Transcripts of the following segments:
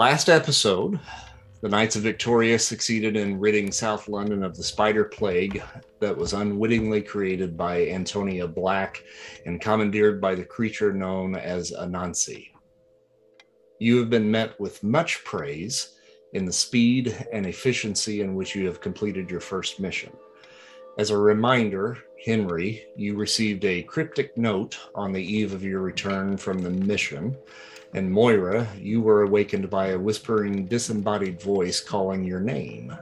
Last episode, the Knights of Victoria succeeded in ridding South London of the spider plague that was unwittingly created by Antonia Black and commandeered by the creature known as Anansi. You have been met with much praise in the speed and efficiency in which you have completed your first mission. As a reminder, Henry, you received a cryptic note on the eve of your return from the mission, and Moira, you were awakened by a whispering, disembodied voice calling your name.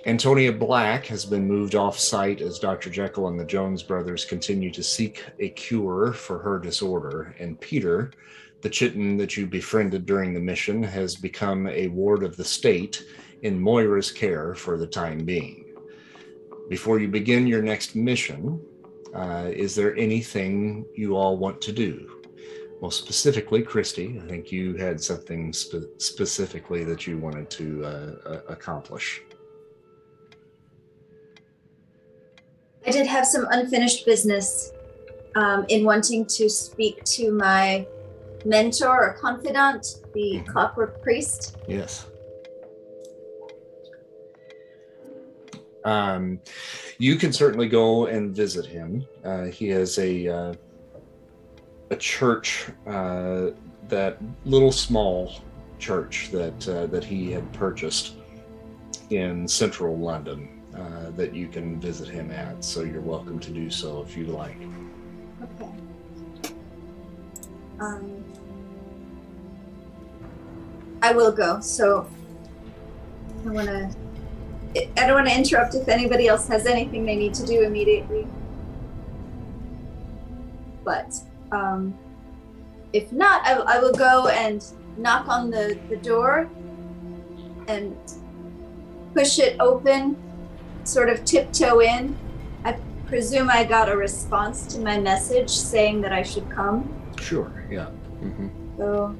Antonia Black has been moved off-site as Dr. Jekyll and the Jones brothers continue to seek a cure for her disorder, and Peter, the chitin that you befriended during the mission, has become a ward of the state in Moira's care for the time being. Before you begin your next mission, is there anything you all want to do? Well, specifically, Christy, I think you had something specifically that you wanted to accomplish. I did have some unfinished business in wanting to speak to my mentor or confidant, the Clockwork Priest. Yes. You can certainly go and visit him. He has a church, that little small church that he had purchased in central London, that you can visit him at. So you're welcome to do so if you like. Okay. I will go. So I don't want to interrupt if anybody else has anything they need to do immediately. But if not, I will go and knock on the door and push it open, sort of tiptoe in. I presume I got a response to my message saying that I should come. Sure, yeah. Mm-hmm. So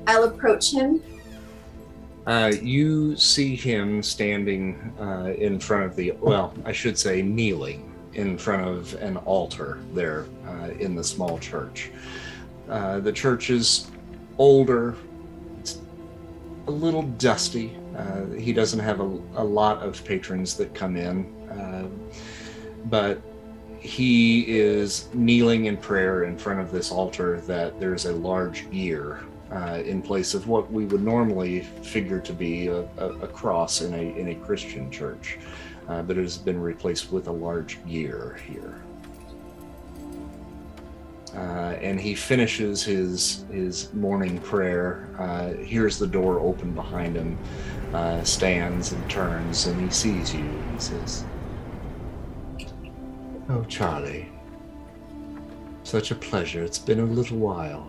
I'll approach him. You see him standing in front of kneeling in front of an altar there in the small church. The church is older, it's a little dusty. He doesn't have a lot of patrons that come in, but he is kneeling in prayer in front of this altar that there's a large ear in place of what we would normally figure to be a cross in a Christian church, but it has been replaced with a large year here. And he finishes his morning prayer, hears the door open behind him, stands and turns, and he sees you. He says, "Oh, Charlie, such a pleasure. It's been a little while.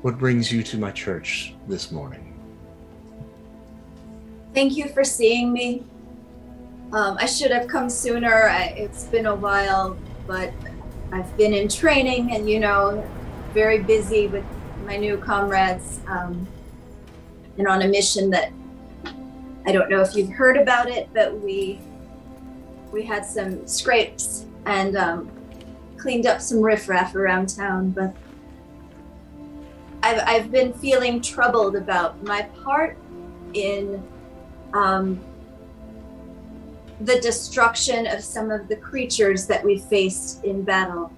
What brings you to my church this morning?" Thank you for seeing me. I should have come sooner. It's been a while, but I've been in training and, very busy with my new comrades, and on a mission that I don't know if you've heard about it, but we had some scrapes and cleaned up some riffraff around town, but I've been feeling troubled about my part in the destruction of some of the creatures that we faced in battle.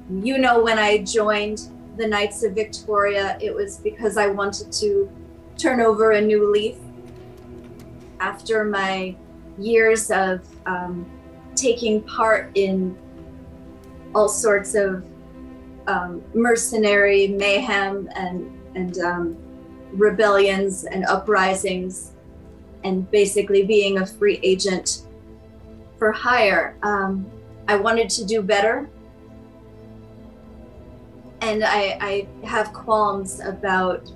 When I joined the Knights of Victoria, it was because I wanted to turn over a new leaf after my years of taking part in all sorts of mercenary mayhem and rebellions and uprisings, and basically being a free agent for hire. I wanted to do better, and I have qualms about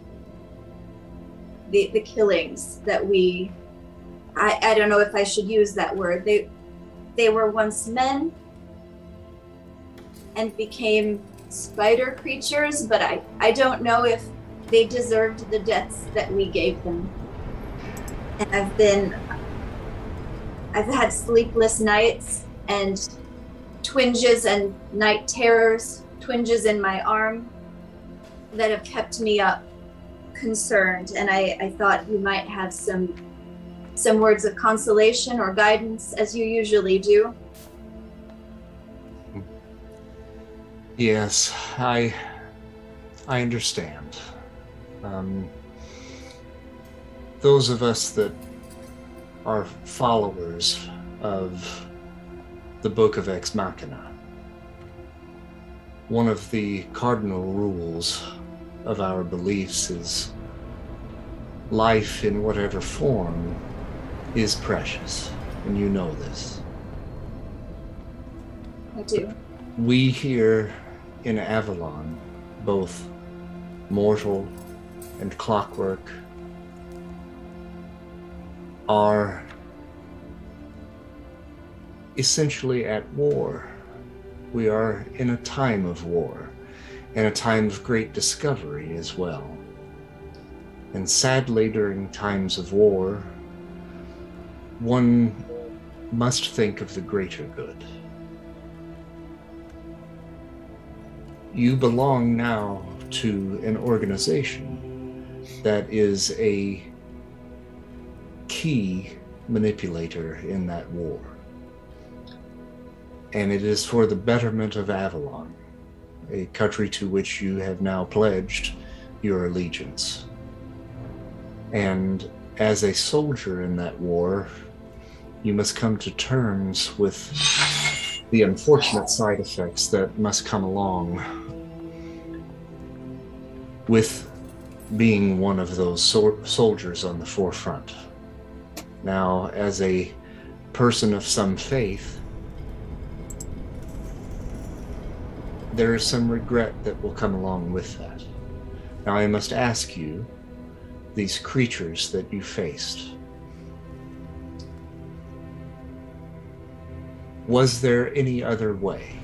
the killings that I don't know if I should use that word. They were once men and became spider creatures, but I don't know if they deserved the deaths that we gave them. And I've had sleepless nights and twinges and night terrors, twinges in my arm. that have kept me up concerned, and I thought you might have some words of consolation or guidance, as you usually do. Yes, I understand. Those of us that are followers of the Book of Ex Machina, one of the cardinal rules of our beliefs is life in whatever form is precious, and you know this. I do. We here in Avalon, both mortal and clockwork, are essentially at war. We are in a time of war, and a time of great discovery as well. And sadly, during times of war, one must think of the greater good. You belong now to an organization that is a key manipulator in that war. And it is for the betterment of Avalon, a country to which you have now pledged your allegiance. And as a soldier in that war, you must come to terms with the unfortunate side effects that must come along with being one of those soldiers on the forefront. Now, as a person of some faith, there is some regret that will come along with that. Now, I must ask you, these creatures that you faced, was there any other way?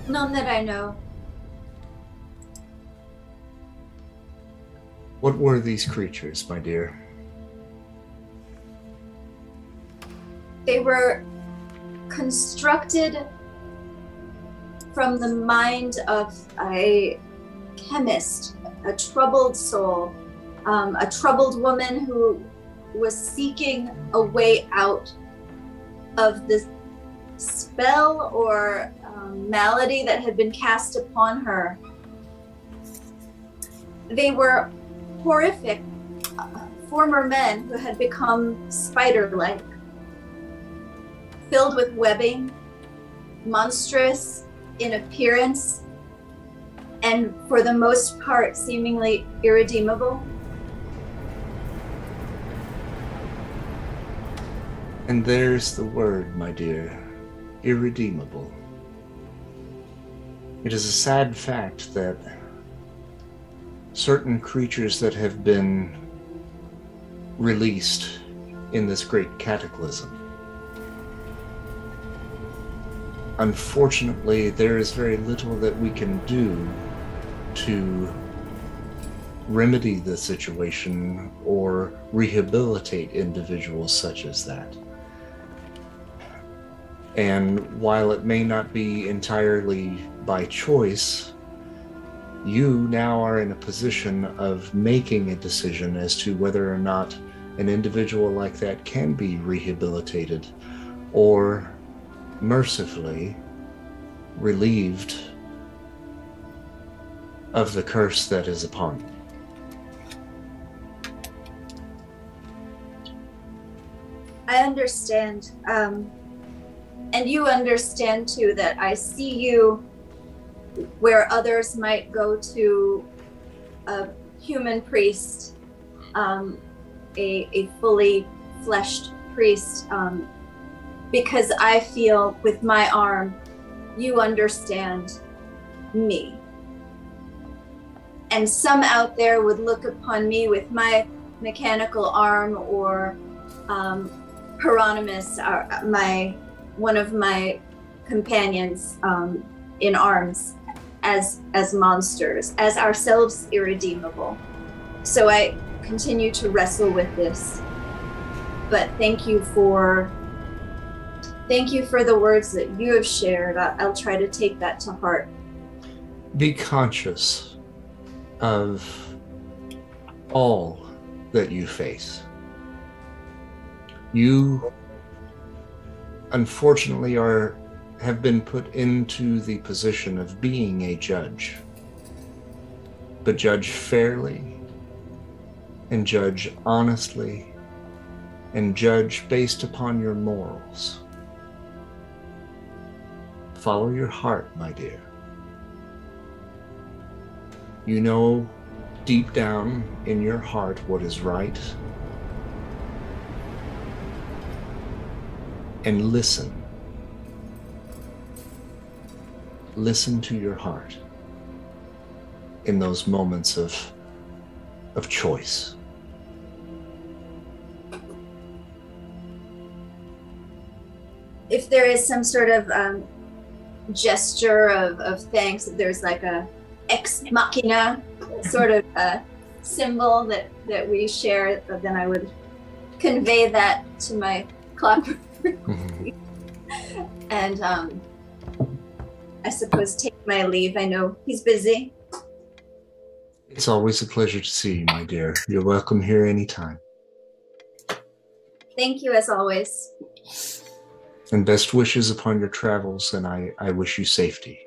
None that I know. What were these creatures, my dear? They were constructed from the mind of a chemist, a troubled soul, a troubled woman who was seeking a way out of the spell or malady that had been cast upon her. They were horrific former men who had become spider-like, filled with webbing, monstrous in appearance, and for the most part seemingly irredeemable. And there's the word, my dear, irredeemable. It is a sad fact that certain creatures that have been released in this great cataclysm, unfortunately, there is very little that we can do to remedy the situation or rehabilitate individuals such as that. And while it may not be entirely by choice, you now are in a position of making a decision as to whether or not an individual like that can be rehabilitated or mercifully relieved of the curse that is upon you. I understand. And you understand too that I see you where others might go to a human priest, a fully fleshed priest, because I feel with my arm, you understand me. And some out there would look upon me with my mechanical arm, or Hieronymus, one of my companions in arms, as monsters, as ourselves irredeemable. So I continue to wrestle with this. But thank you for Thank you for the words that you have shared. I'll try to take that to heart. Be conscious of all that you face. You, unfortunately, have been put into the position of being a judge. But judge fairly, and judge honestly, and judge based upon your morals. Follow your heart, my dear. You know deep down in your heart what is right. And listen. Listen to your heart in those moments of choice. If there is some sort of gesture of thanks, if there's like a ex machina sort of symbol that we share, then I would convey that to my Clockwork Priest. And I suppose take my leave. I know he's busy. It's always a pleasure to see you, my dear. You're welcome here anytime. Thank you, as always. And best wishes upon your travels, and I wish you safety.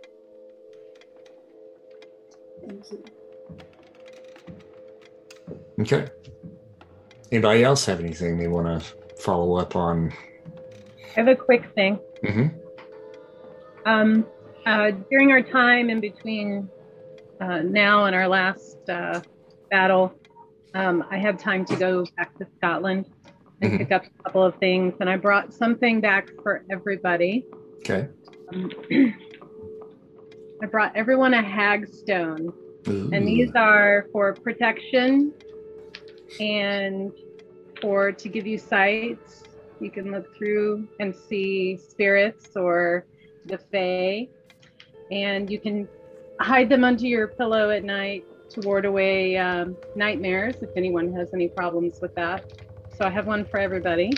Thank you. Okay. Anybody else have anything they want to follow up on? I have a quick thing. During our time in between now and our last battle, I have time to go back to Scotland and pick up a couple of things. And I brought something back for everybody. Okay. I brought everyone a hagstone. Ooh. And these are for protection and to give you sights. You can look through and see spirits or the fae. And you can hide them under your pillow at night to ward away nightmares, if anyone has any problems with that. So I have one for everybody.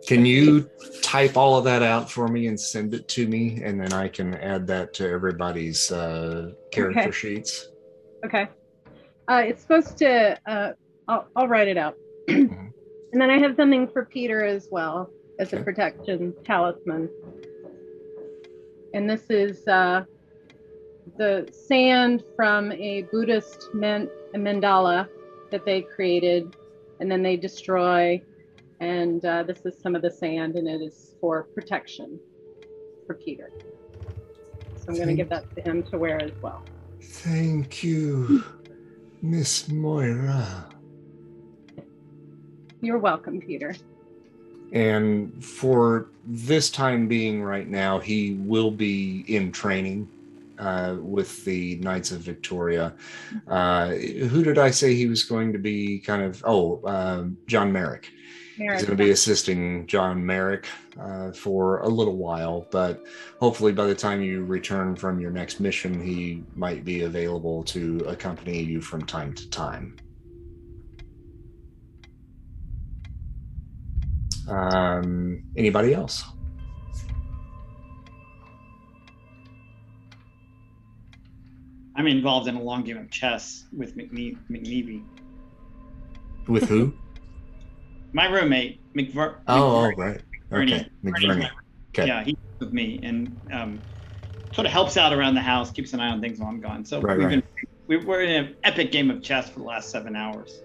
Can you type all of that out for me and send it to me, and then I can add that to everybody's character sheets? Okay. It's supposed to, I'll write it out. And then I have something for Peter as well as a protection talisman. And this is the sand from a Buddhist mandala that they created and then they destroy. And this is some of the sand, and it is for protection for Peter. So I'm going to give that to him to wear as well. Thank you, Miss Moira. You're welcome, Peter. And for this time being right now, he will be in training with the Knights of Victoria. Who did I say he was going to be kind of? John Merrick. He's going to be assisting John Merrick for a little while, but hopefully by the time you return from your next mission, he might be available to accompany you from time to time. Anybody else? I'm involved in a long game of chess with McNeeby. With who? My roommate, right. Okay, McVerney. Okay. Yeah, he's with me and sort of helps out around the house, keeps an eye on things while I'm gone. So we're in an epic game of chess for the last 7 hours.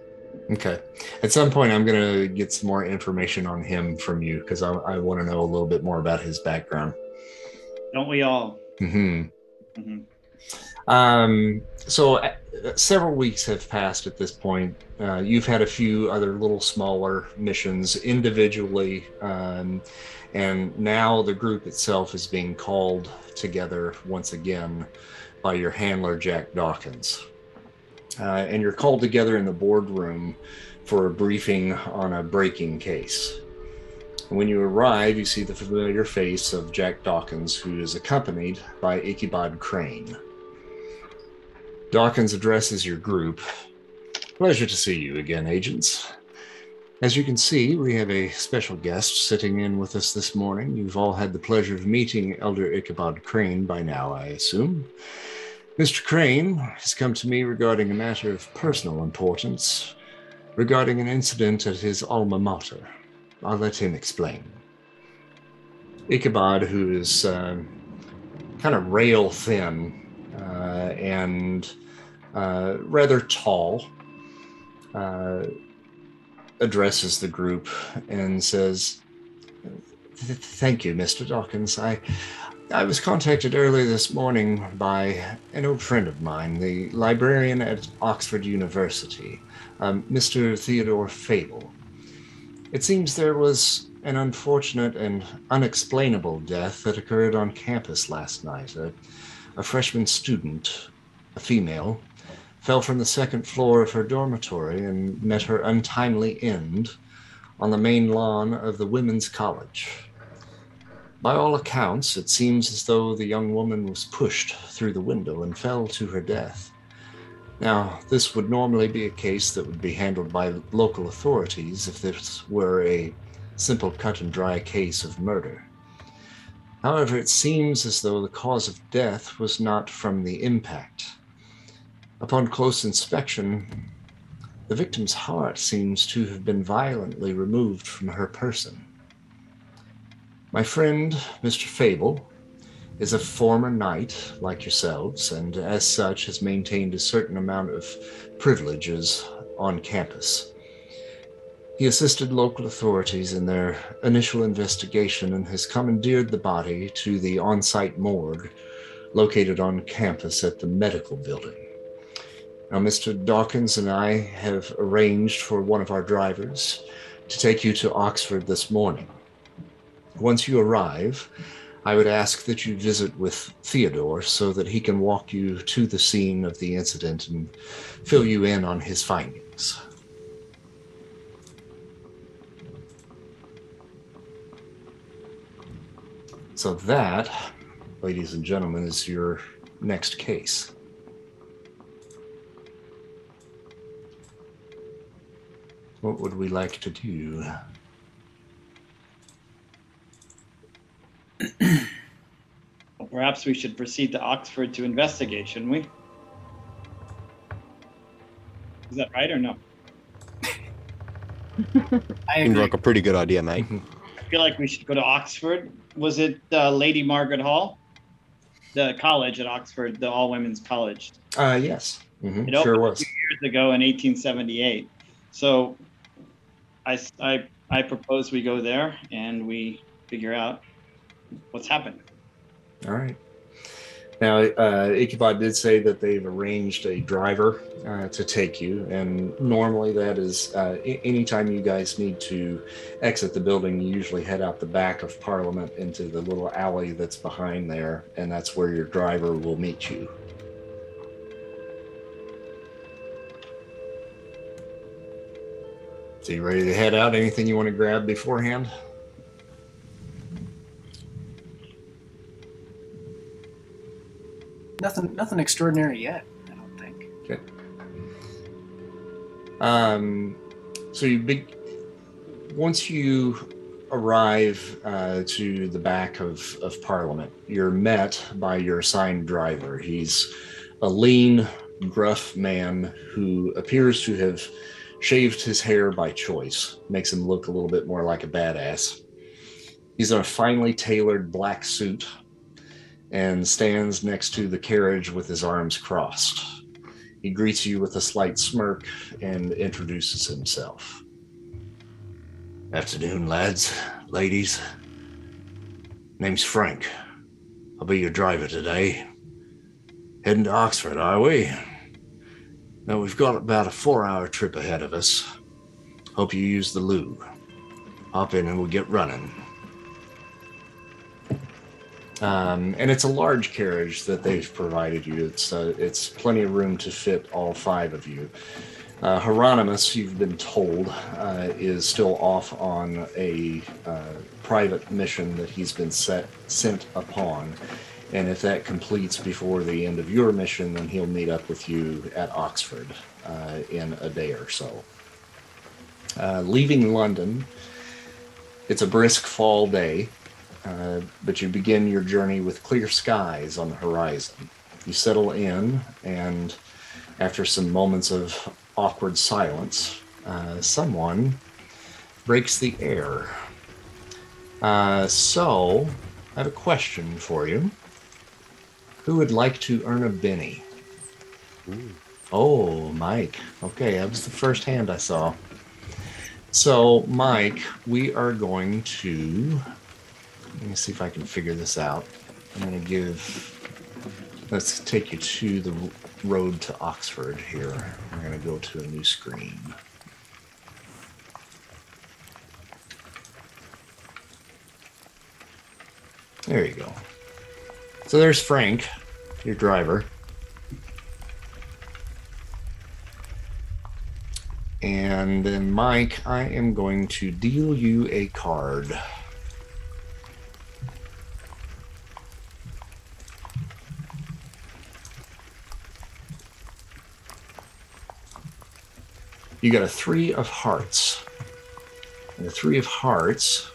Okay. At some point, I'm going to get some more information on him from you because I want to know a little bit more about his background. Don't we all? So several weeks have passed at this point. You've had a few other little smaller missions individually, and now the group itself is being called together once again by your handler, Jack Dawkins. And you're called together in the boardroom for a briefing on a breaking case. And when you arrive, you see the familiar face of Jack Dawkins, who is accompanied by Ichabod Crane. Dawkins addresses your group. Pleasure to see you again, agents. As you can see, we have a special guest sitting in with us this morning. You've all had the pleasure of meeting Elder Ichabod Crane by now, I assume. Mr. Crane has come to me regarding a matter of personal importance, regarding an incident at his alma mater. I'll let him explain. Ichabod, who is kind of rail thin and rather tall, addresses the group and says, "Thank you, Mr. Dawkins. I was contacted earlier this morning by an old friend of mine, the librarian at Oxford University, Mr. Theodore Fable. It seems there was an unfortunate and unexplainable death that occurred on campus last night. A freshman student, a female, fell from the second floor of her dormitory and met her untimely end on the main lawn of the Women's College. By all accounts, it seems as though the young woman was pushed through the window and fell to her death. Now, this would normally be a case that would be handled by local authorities if this were a simple cut and dry case of murder. However, it seems as though the cause of death was not from the impact. Upon close inspection, the victim's heart seems to have been violently removed from her person. My friend, Mr. Fable, is a former knight like yourselves, and as such has maintained a certain amount of privileges on campus. He assisted local authorities in their initial investigation and has commandeered the body to the on-site morgue located on campus at the medical building. Now, Mr. Dawkins and I have arranged for one of our drivers to take you to Oxford this morning. Once you arrive, I would ask that you visit with Theodore so that he can walk you to the scene of the incident and fill you in on his findings. So that, ladies and gentlemen, is your next case. What would we like to do? Well, perhaps we should proceed to Oxford to investigate, shouldn't we? Is that right or no? Seems like a pretty good idea, mate. I feel like we should go to Oxford. Was it Lady Margaret Hall? The college at Oxford, the all-women's college. Yes. Mm-hmm. It opened sure was. a few years ago in 1878. So I propose we go there and we figure out what's happened. All right. Now, Ichabod did say that they've arranged a driver to take you, and normally that is anytime you guys need to exit the building, you usually head out the back of Parliament into the little alley that's behind there, and that's where your driver will meet you. So you ready to head out? Anything you want to grab beforehand? Nothing extraordinary yet, I don't think. Okay. So once you arrive to the back of Parliament, you're met by your assigned driver. He's a lean, gruff man who appears to have shaved his hair by choice. Makes him look a little bit more like a badass. He's in a finely tailored black suit and stands next to the carriage with his arms crossed. He greets you with a slight smirk and introduces himself. Afternoon, lads, ladies. Name's Frank. I'll be your driver today. Heading to Oxford, are we? Now, we've got about a 4-hour trip ahead of us. Hope you use the loo. Hop in and we'll get running. And it's a large carriage that they've provided you. It's plenty of room to fit all 5 of you. Hieronymus, you've been told, is still off on a private mission that he's been sent upon. And if that completes before the end of your mission, then he'll meet up with you at Oxford in a day or so. Leaving London, it's a brisk fall day, but you begin your journey with clear skies on the horizon. You settle in, and after some moments of awkward silence, someone breaks the air. So, I have a question for you. Who would like to earn a Benny? Ooh. Oh, Mike. Okay, that was the first hand I saw. So, Mike, we are going to... Let me see if I can figure this out. I'm going to give... Let's take you to the road to Oxford here. We're going to go to a new screen. There you go. So there's Frank, your driver. And then Mike, I am going to deal you a card. You got a 3 of hearts. And the 3 of hearts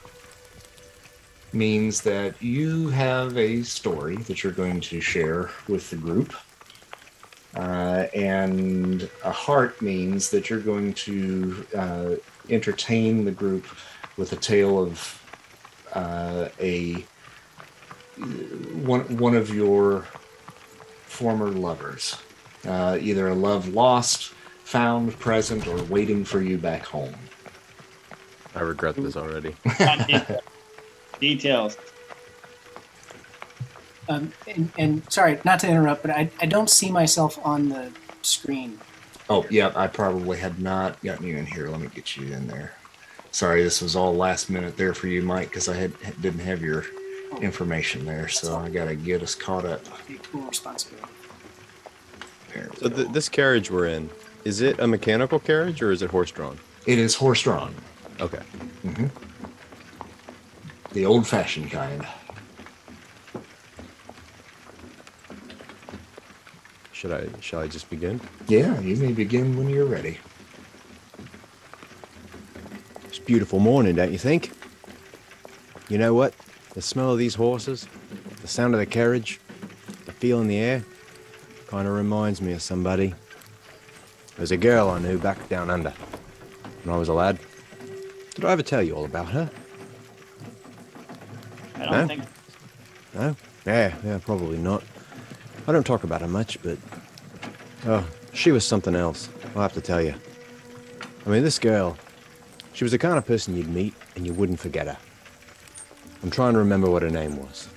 means that you have a story that you're going to share with the group. And a heart means that you're going to entertain the group with a tale of one of your former lovers. Either a love lost, found, present, or waiting for you back home. I regret this already. Details. And sorry, not to interrupt, but I don't see myself on the screen. Oh, yeah, I probably had not gotten you in here. Let me get you in there. Sorry, this was all last minute there for you, Mike, because I didn't have your information there, so I got to get us caught up. Full responsibility. So this carriage we're in, is it a mechanical carriage or is it horse-drawn? It is horse-drawn. Okay. Mm-hmm. The old-fashioned kind. Shall I just begin? Yeah, you may begin when you're ready. It's a beautiful morning, don't you think? You know what? The smell of these horses, the sound of the carriage, the feel in the air, kind of reminds me of somebody. There's a girl I knew back down under when I was a lad. Did I ever tell you all about her? I don't think. No? Yeah, probably not. I don't talk about her much, but... Oh, she was something else. I'll have to tell you. I mean, this girl, she was the kind of person you'd meet and you wouldn't forget her. I'm trying to remember what her name was.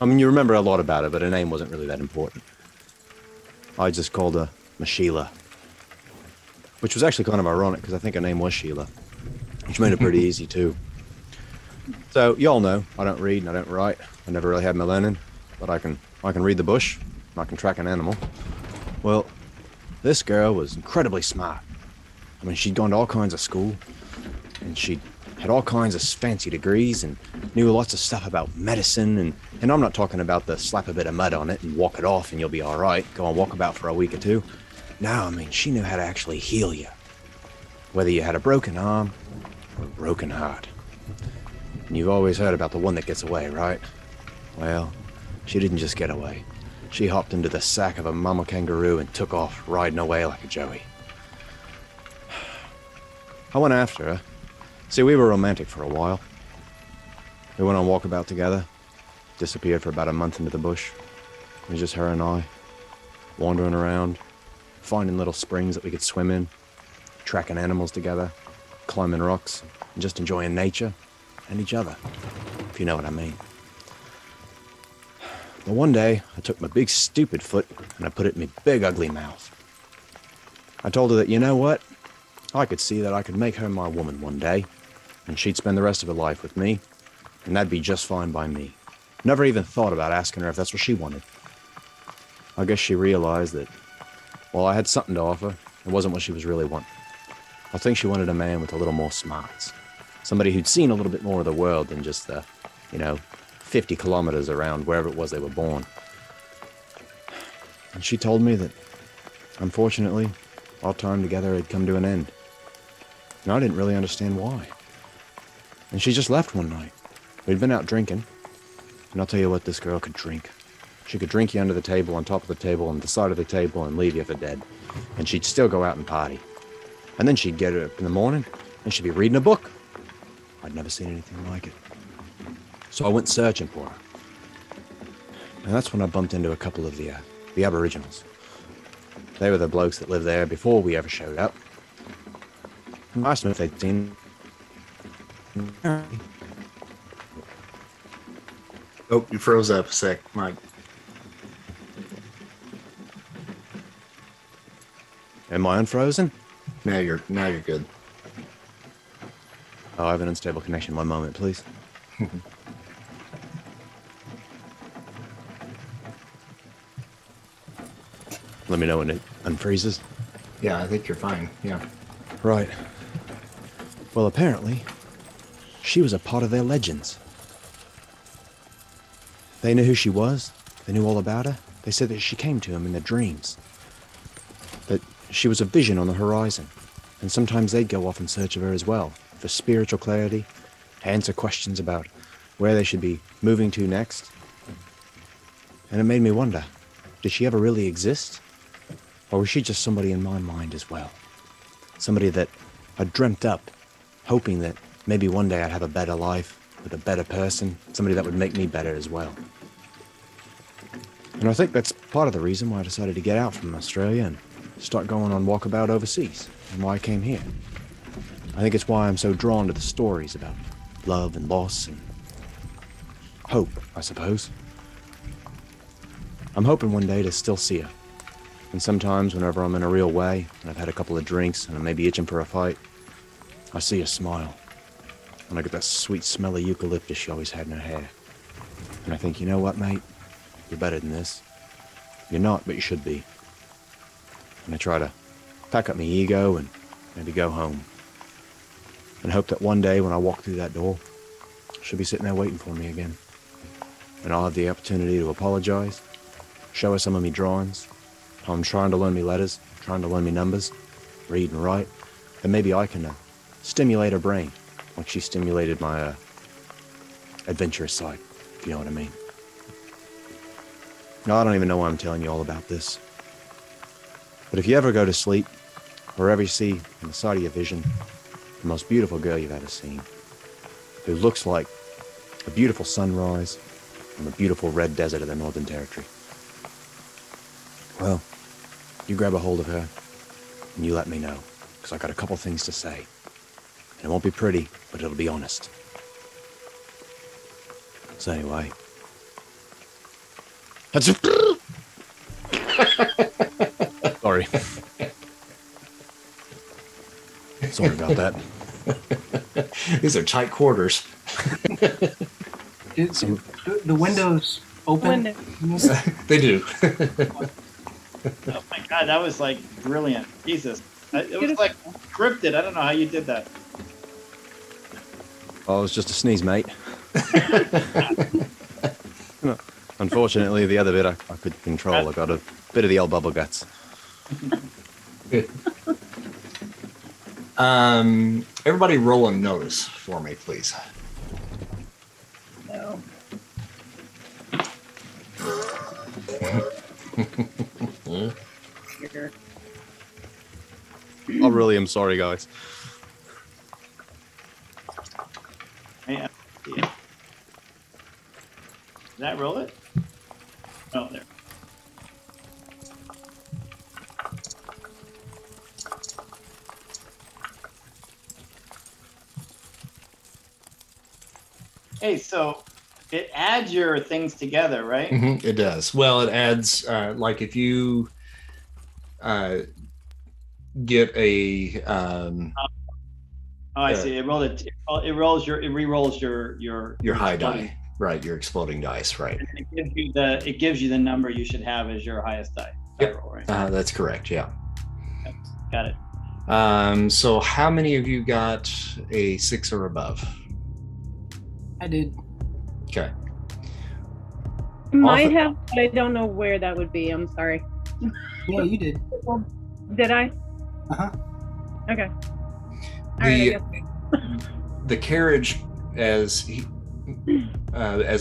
I mean, you remember a lot about her, but her name wasn't really that important. I just called her Sheila. Which was actually kind of ironic, because I think her name was Sheila. Which made it pretty easy, too. So, y'all know, I don't read and I don't write. I never really had my learning. But I can read the bush, and I can track an animal. Well, this girl was incredibly smart. I mean, she'd gone to all kinds of school, and she had all kinds of fancy degrees, and knew lots of stuff about medicine, and I'm not talking about the slap a bit of mud on it and walk it off and you'll be all right, go on walkabout for a week or two. No, I mean, she knew how to actually heal you. Whether you had a broken arm or a broken heart. And you've always heard about the one that gets away, right? Well, she didn't just get away. She hopped into the sack of a mama kangaroo and took off, riding away like a joey. I went after her. See, we were romantic for a while. We went on walkabout together. Disappeared for about a month into the bush. It was just her and I. Wandering around. Finding little springs that we could swim in. Tracking animals together. Climbing rocks. And just enjoying nature. And each other. If you know what I mean. But one day, I took my big stupid foot and I put it in my big ugly mouth. I told her that, you know what? I could see that I could make her my woman one day, and she'd spend the rest of her life with me, and that'd be just fine by me. Never even thought about asking her if that's what she wanted. I guess she realized that, while I had something to offer, it wasn't what she was really wanting. I think she wanted a man with a little more smarts. Somebody who'd seen a little bit more of the world than just the, 50 kilometers around wherever it was they were born. And she told me that, unfortunately, our time together had come to an end. And I didn't really understand why. And she just left one night. We'd been out drinking, and I'll tell you what, this girl could drink. She could drink you under the table, on top of the table, on the side of the table, and leave you for dead. And she'd still go out and party. And then she'd get up in the morning, and she'd be reading a book. I'd never seen anything like it. So I went searching for her. And that's when I bumped into a couple of the Aboriginals. They were the blokes that lived there before we ever showed up. I asked them if they'd seen... Oh, you froze up a sec, Mike. Am I unfrozen? Now you're good. Oh, I have an unstable connection. One moment, please. Let me know when it unfreezes. Yeah, I think you're fine. Yeah. Right. Well, apparently, she was a part of their legends. They knew who she was. They knew all about her. They said that she came to them in their dreams. That she was a vision on the horizon. And sometimes they'd go off in search of her as well, for spiritual clarity, answer questions about where they should be moving to next. And it made me wonder, did she ever really exist? Or was she just somebody in my mind as well? Somebody that I dreamt up, hoping that maybe one day I'd have a better life, with a better person, somebody that would make me better as well. And I think that's part of the reason why I decided to get out from Australia and start going on walkabout overseas, and why I came here. I think it's why I'm so drawn to the stories about love and loss and hope, I suppose. I'm hoping one day to still see her. And sometimes whenever I'm in a real way, and I've had a couple of drinks and I may be itching for a fight, I see her smile. And I get that sweet smell of eucalyptus she always had in her hair. And I think, you know what, mate? You're better than this. You're not, but you should be. And I try to pack up my ego and maybe go home. And hope that one day when I walk through that door, she'll be sitting there waiting for me again. And I'll have the opportunity to apologize, show her some of me drawings, how I'm trying to learn me letters, trying to learn me numbers, read and write. And maybe I can stimulate her brain, like she stimulated my adventurous side, if you know what I mean. No, I don't even know why I'm telling you all about this. But if you ever go to sleep, or ever you see in the side of your vision, the most beautiful girl you've ever seen, who looks like a beautiful sunrise on the beautiful red desert of the Northern Territory, well, you grab a hold of her, and you let me know, because I got a couple things to say. And it won't be pretty, but it'll be honest. So anyway... Sorry. Sorry about that. These are tight quarters. The windows open? They do. Oh my god, that was like brilliant. Jesus. It was like scripted. I don't know how you did that. Oh, it was just a sneeze, mate. Unfortunately, the other bit I could control. I got a bit of the old bubble guts. Everybody roll a notice for me, please. No. Here. I really am sorry, guys. Yeah. Did I roll it? Oh, there. Hey, so it adds your things together, right? Mm-hmm, it does. Well, it adds, like if you get a... I see. It rolled it. It rolls your. It re-rolls your high exploding. die, right? Your exploding dice, right? And it gives you the number you should have as your highest die. Yep. Roll, right? That's correct. Yeah. Yep. Got it. So how many of you got a 6 or above? I did. Okay. Might have, but I don't know where that would be. I'm sorry. Yeah, you did. Did I? Okay. Right, the carriage, as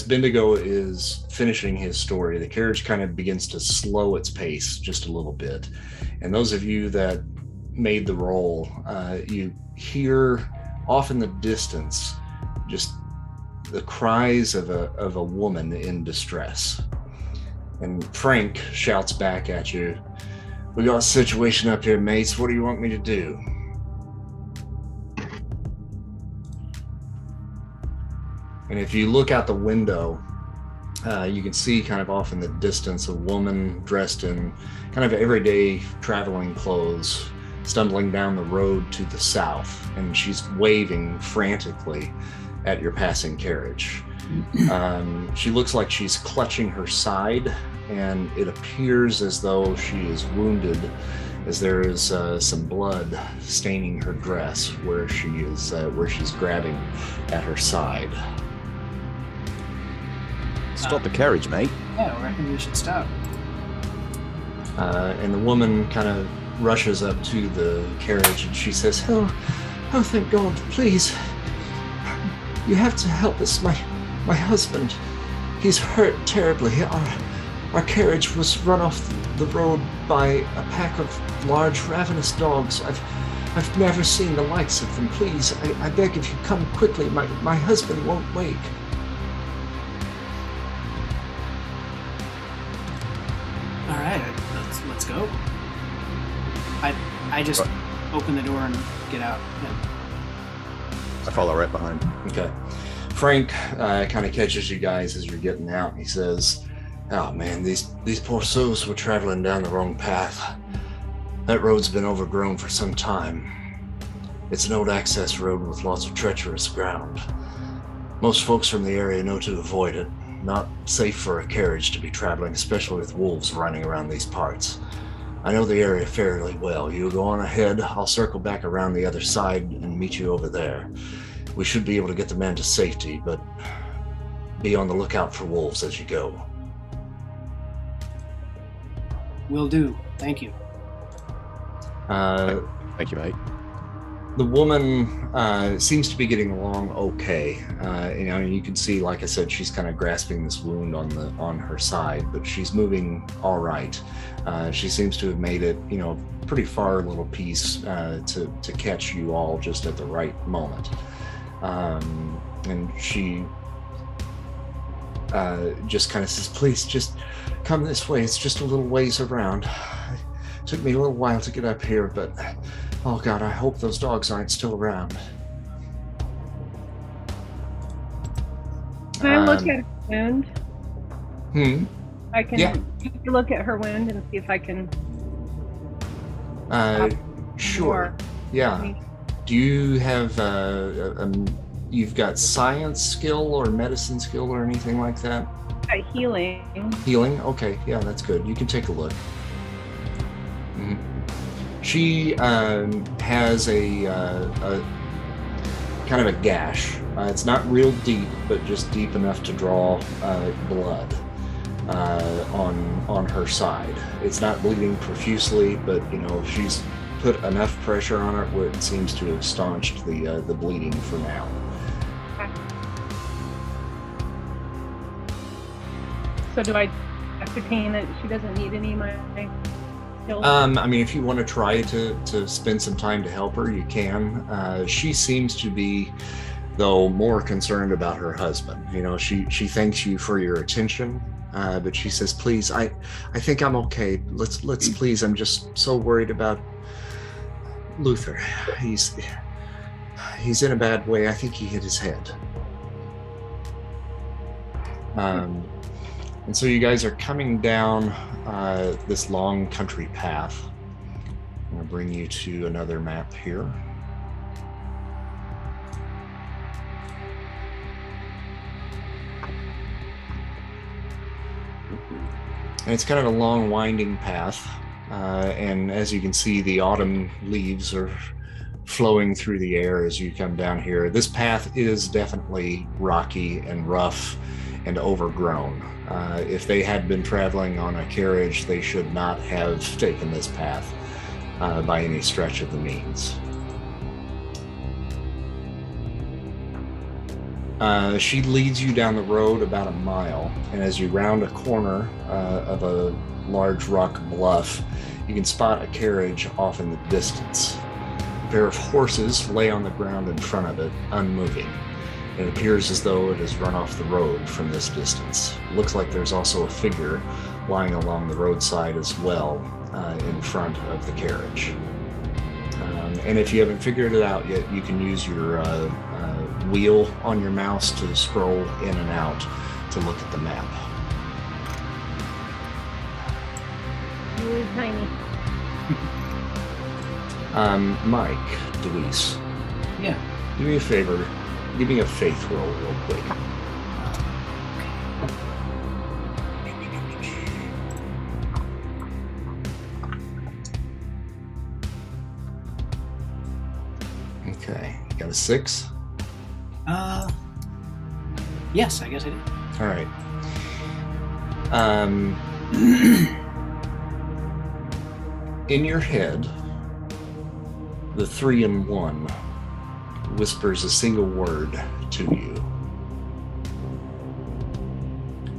Bendigo is finishing his story, the carriage kind of begins to slow its pace just a little bit. And those of you that made the roll, you hear off in the distance just the cries of a woman in distress. And Frank shouts back at you, "We got a situation up here, mates. What do you want me to do?" And if you look out the window, you can see kind of off in the distance a woman dressed in kind of everyday traveling clothes stumbling down the road to the south, and she's waving frantically at your passing carriage. She looks like she's clutching her side, and it appears as though she is wounded, as there is some blood staining her dress where she's grabbing at her side. Stop the carriage, mate. Yeah, I reckon we should stop. And the woman kind of rushes up to the carriage and she says, oh, thank God, please. You have to help us. My husband, he's hurt terribly. Our carriage was run off the road by a pack of large ravenous dogs. I've never seen the likes of them. Please, I beg if you come quickly. My husband won't wake. All right, let's go. I just open the door and get out. Yeah. I follow right behind. Okay. Frank kind of catches you guys as you're getting out, and he says, "Oh man, these poor souls were traveling down the wrong path. That road's been overgrown for some time. It's an old access road with lots of treacherous ground. Most folks from the area know to avoid it. Not safe for a carriage to be traveling, especially with wolves running around these parts. I know the area fairly well. You go on ahead, I'll circle back around the other side and meet you over there. We should be able to get the man to safety, but be on the lookout for wolves as you go." Will do. Thank you. Thank you, mate. The woman seems to be getting along okay. You can see, like I said, she's kind of grasping this wound on her side, but she's moving all right. She seems to have made it, pretty far little piece to catch you all just at the right moment. And she just kind of says, "Please, just come this way. It's just a little ways around. It took me a little while to get up here, but oh God, I hope those dogs aren't still around." Can I look at her wound? I can look at her wound and see if I can. Sure. Yeah. Do you have you've got science skill or medicine skill or anything like that? Healing. Healing? Okay. Yeah, that's good. You can take a look. Mm-hmm. She has a kind of a gash. It's not real deep, but just deep enough to draw blood on her side. It's not bleeding profusely, but she's put enough pressure on it where it seems to have staunched the bleeding for now. So do I ascertain that she doesn't need any of my skills? If you want to try to spend some time to help her, you can. She seems to be, though, more concerned about her husband. She thanks you for your attention, but she says, "Please, I think I'm okay. Let's please. I'm just so worried about Luther. He's in a bad way. I think he hit his head." And so you guys are coming down this long country path. I'm going to bring you to another map here. And it's kind of a long winding path. And as you can see, the autumn leaves are flowing through the air as you come down here. This path is definitely rocky and rough and overgrown. If they had been traveling on a carriage, they should not have taken this path. by any stretch of the means. She leads you down the road about a mile, and as you round a corner of a large rock bluff, you can spot a carriage off in the distance. A pair of horses lay on the ground in front of it, unmoving. It appears as though it has run off the road from this distance. It looks like there's also a figure lying along the roadside as well, in front of the carriage. And if you haven't figured it out yet, you can use your wheel on your mouse to scroll in and out to look at the map. Really tiny. Mike, Deweese. Yeah. Do me a favor. Give me a faith roll real quick. Okay. You got a 6? Yes, I guess I did. All right. In your head, the 3 and 1 whispers a single word to you.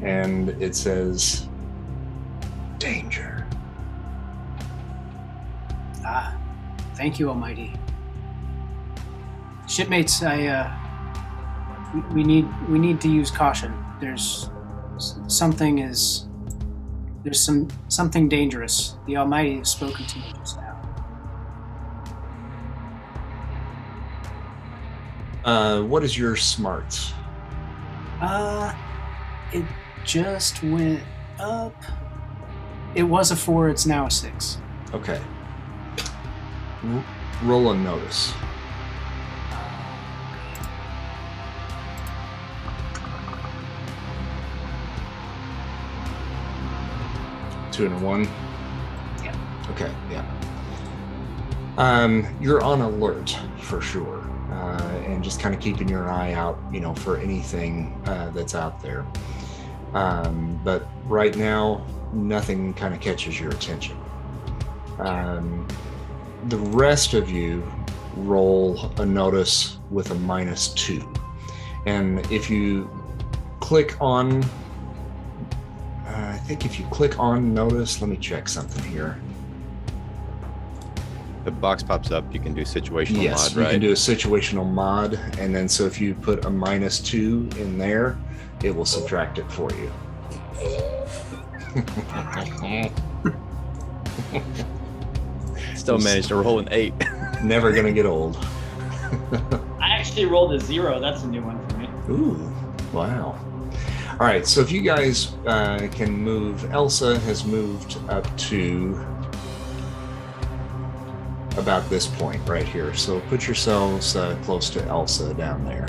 And it says, danger. Ah, thank you, Almighty. Shipmates, we need to use caution. There's something dangerous. The Almighty has spoken to me just now. What is your smarts? It just went up. It was a 4, it's now a 6. Okay. Roll a notice. 2 and a 1? Yeah. Okay, yeah. You're on alert for sure, and just kind of keeping your eye out, for anything that's out there. But right now, nothing kind of catches your attention. The rest of you roll a notice with a -2, and if you click on I think if you click on notice, let me check something here. The box pops up, you can do situational yes, mod, right? You can do a situational mod, and then so if you put a -2 in there, it will subtract it for you. Still managed to roll an 8. Never gonna get old. I actually rolled a 0. That's a new one for me. Ooh, wow. All right, so if you guys can move, Elsa has moved up to about this point right here. So put yourselves close to Elsa down there.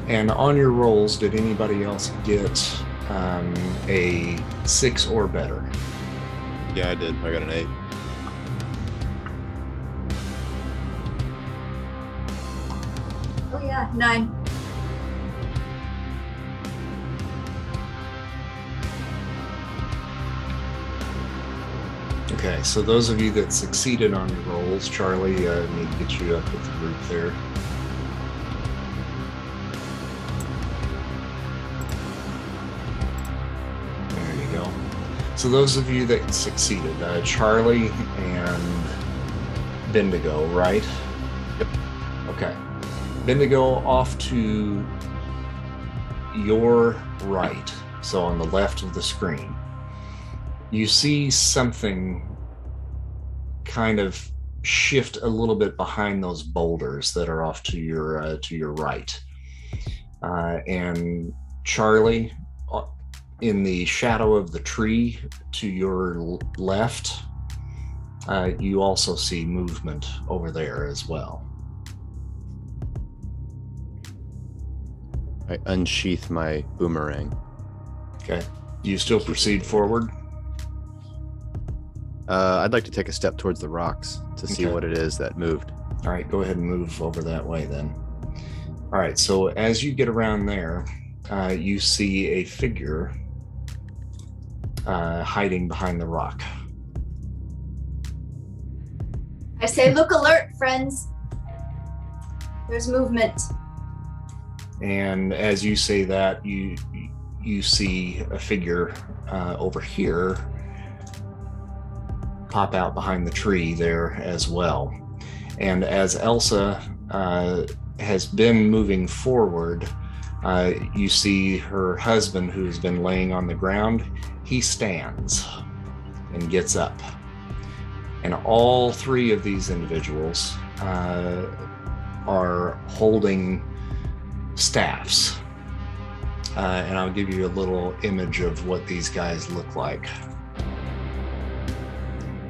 And on your rolls, did anybody else get a 6 or better? Yeah, I did. I got an 8. Oh yeah, 9. Okay, so those of you that succeeded on your rolls, Charlie, need to get you up with the group there. There you go. So those of you that succeeded, Charlie and Bendigo, right? Yep. Okay. Bendigo off to your right, so on the left of the screen. You see something kind of shift a little bit behind those boulders that are off to your right. And Charlie, in the shadow of the tree to your left, you also see movement over there as well. I unsheath my boomerang. Okay. Do you still proceed forward? I'd like to take a step towards the rocks to see what it is that moved. All right, go ahead and move over that way then. All right, so as you get around there, you see a figure hiding behind the rock. I say, look alert, friends. There's movement. And as you say that, you see a figure over here pop out behind the tree there as well. And as Elsa has been moving forward, you see her husband, who's been laying on the ground. He stands and gets up. And all three of these individuals are holding staffs. And I'll give you a little image of what these guys look like.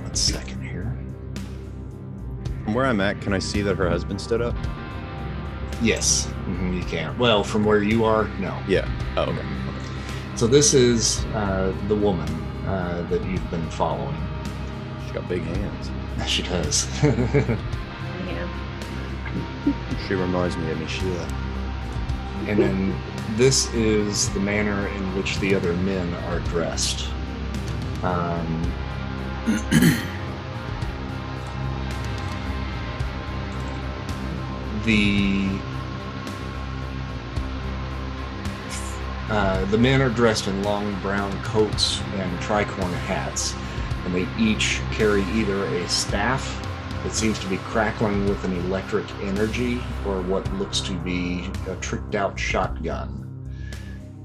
1 second here. From where I'm at, can I see that her husband stood up? Yes, you can. Well, from where you are, no. Yeah. Oh, okay. So this is the woman that you've been following. She's got big hands. She does. Yeah. She reminds me of Sheila. And then this is the manner in which the other men are dressed. The men are dressed in long brown coats and tricorn hats, and they each carry either a staff that seems to be crackling with an electric energy, or what looks to be a tricked out shotgun.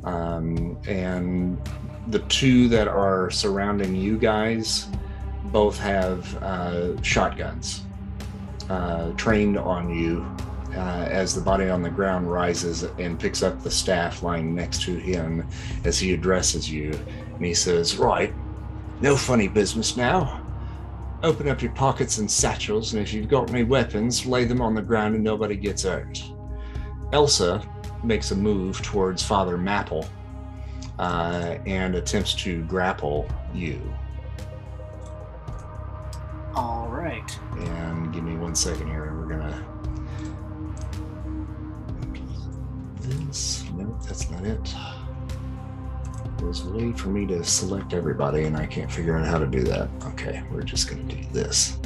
And the two that are surrounding you guys both have shotguns trained on you as the body on the ground rises and picks up the staff lying next to him as he addresses you. And he says, "Right, no funny business now. Open up your pockets and satchels, and if you've got any weapons, lay them on the ground and nobody gets hurt." Elsa makes a move towards Father Mapple and attempts to grapple you. All right. And give me 1 second here. We're gonna... This... Nope, that's not it. There's a way for me to select everybody, and I can't figure out how to do that. Okay, we're just gonna do this.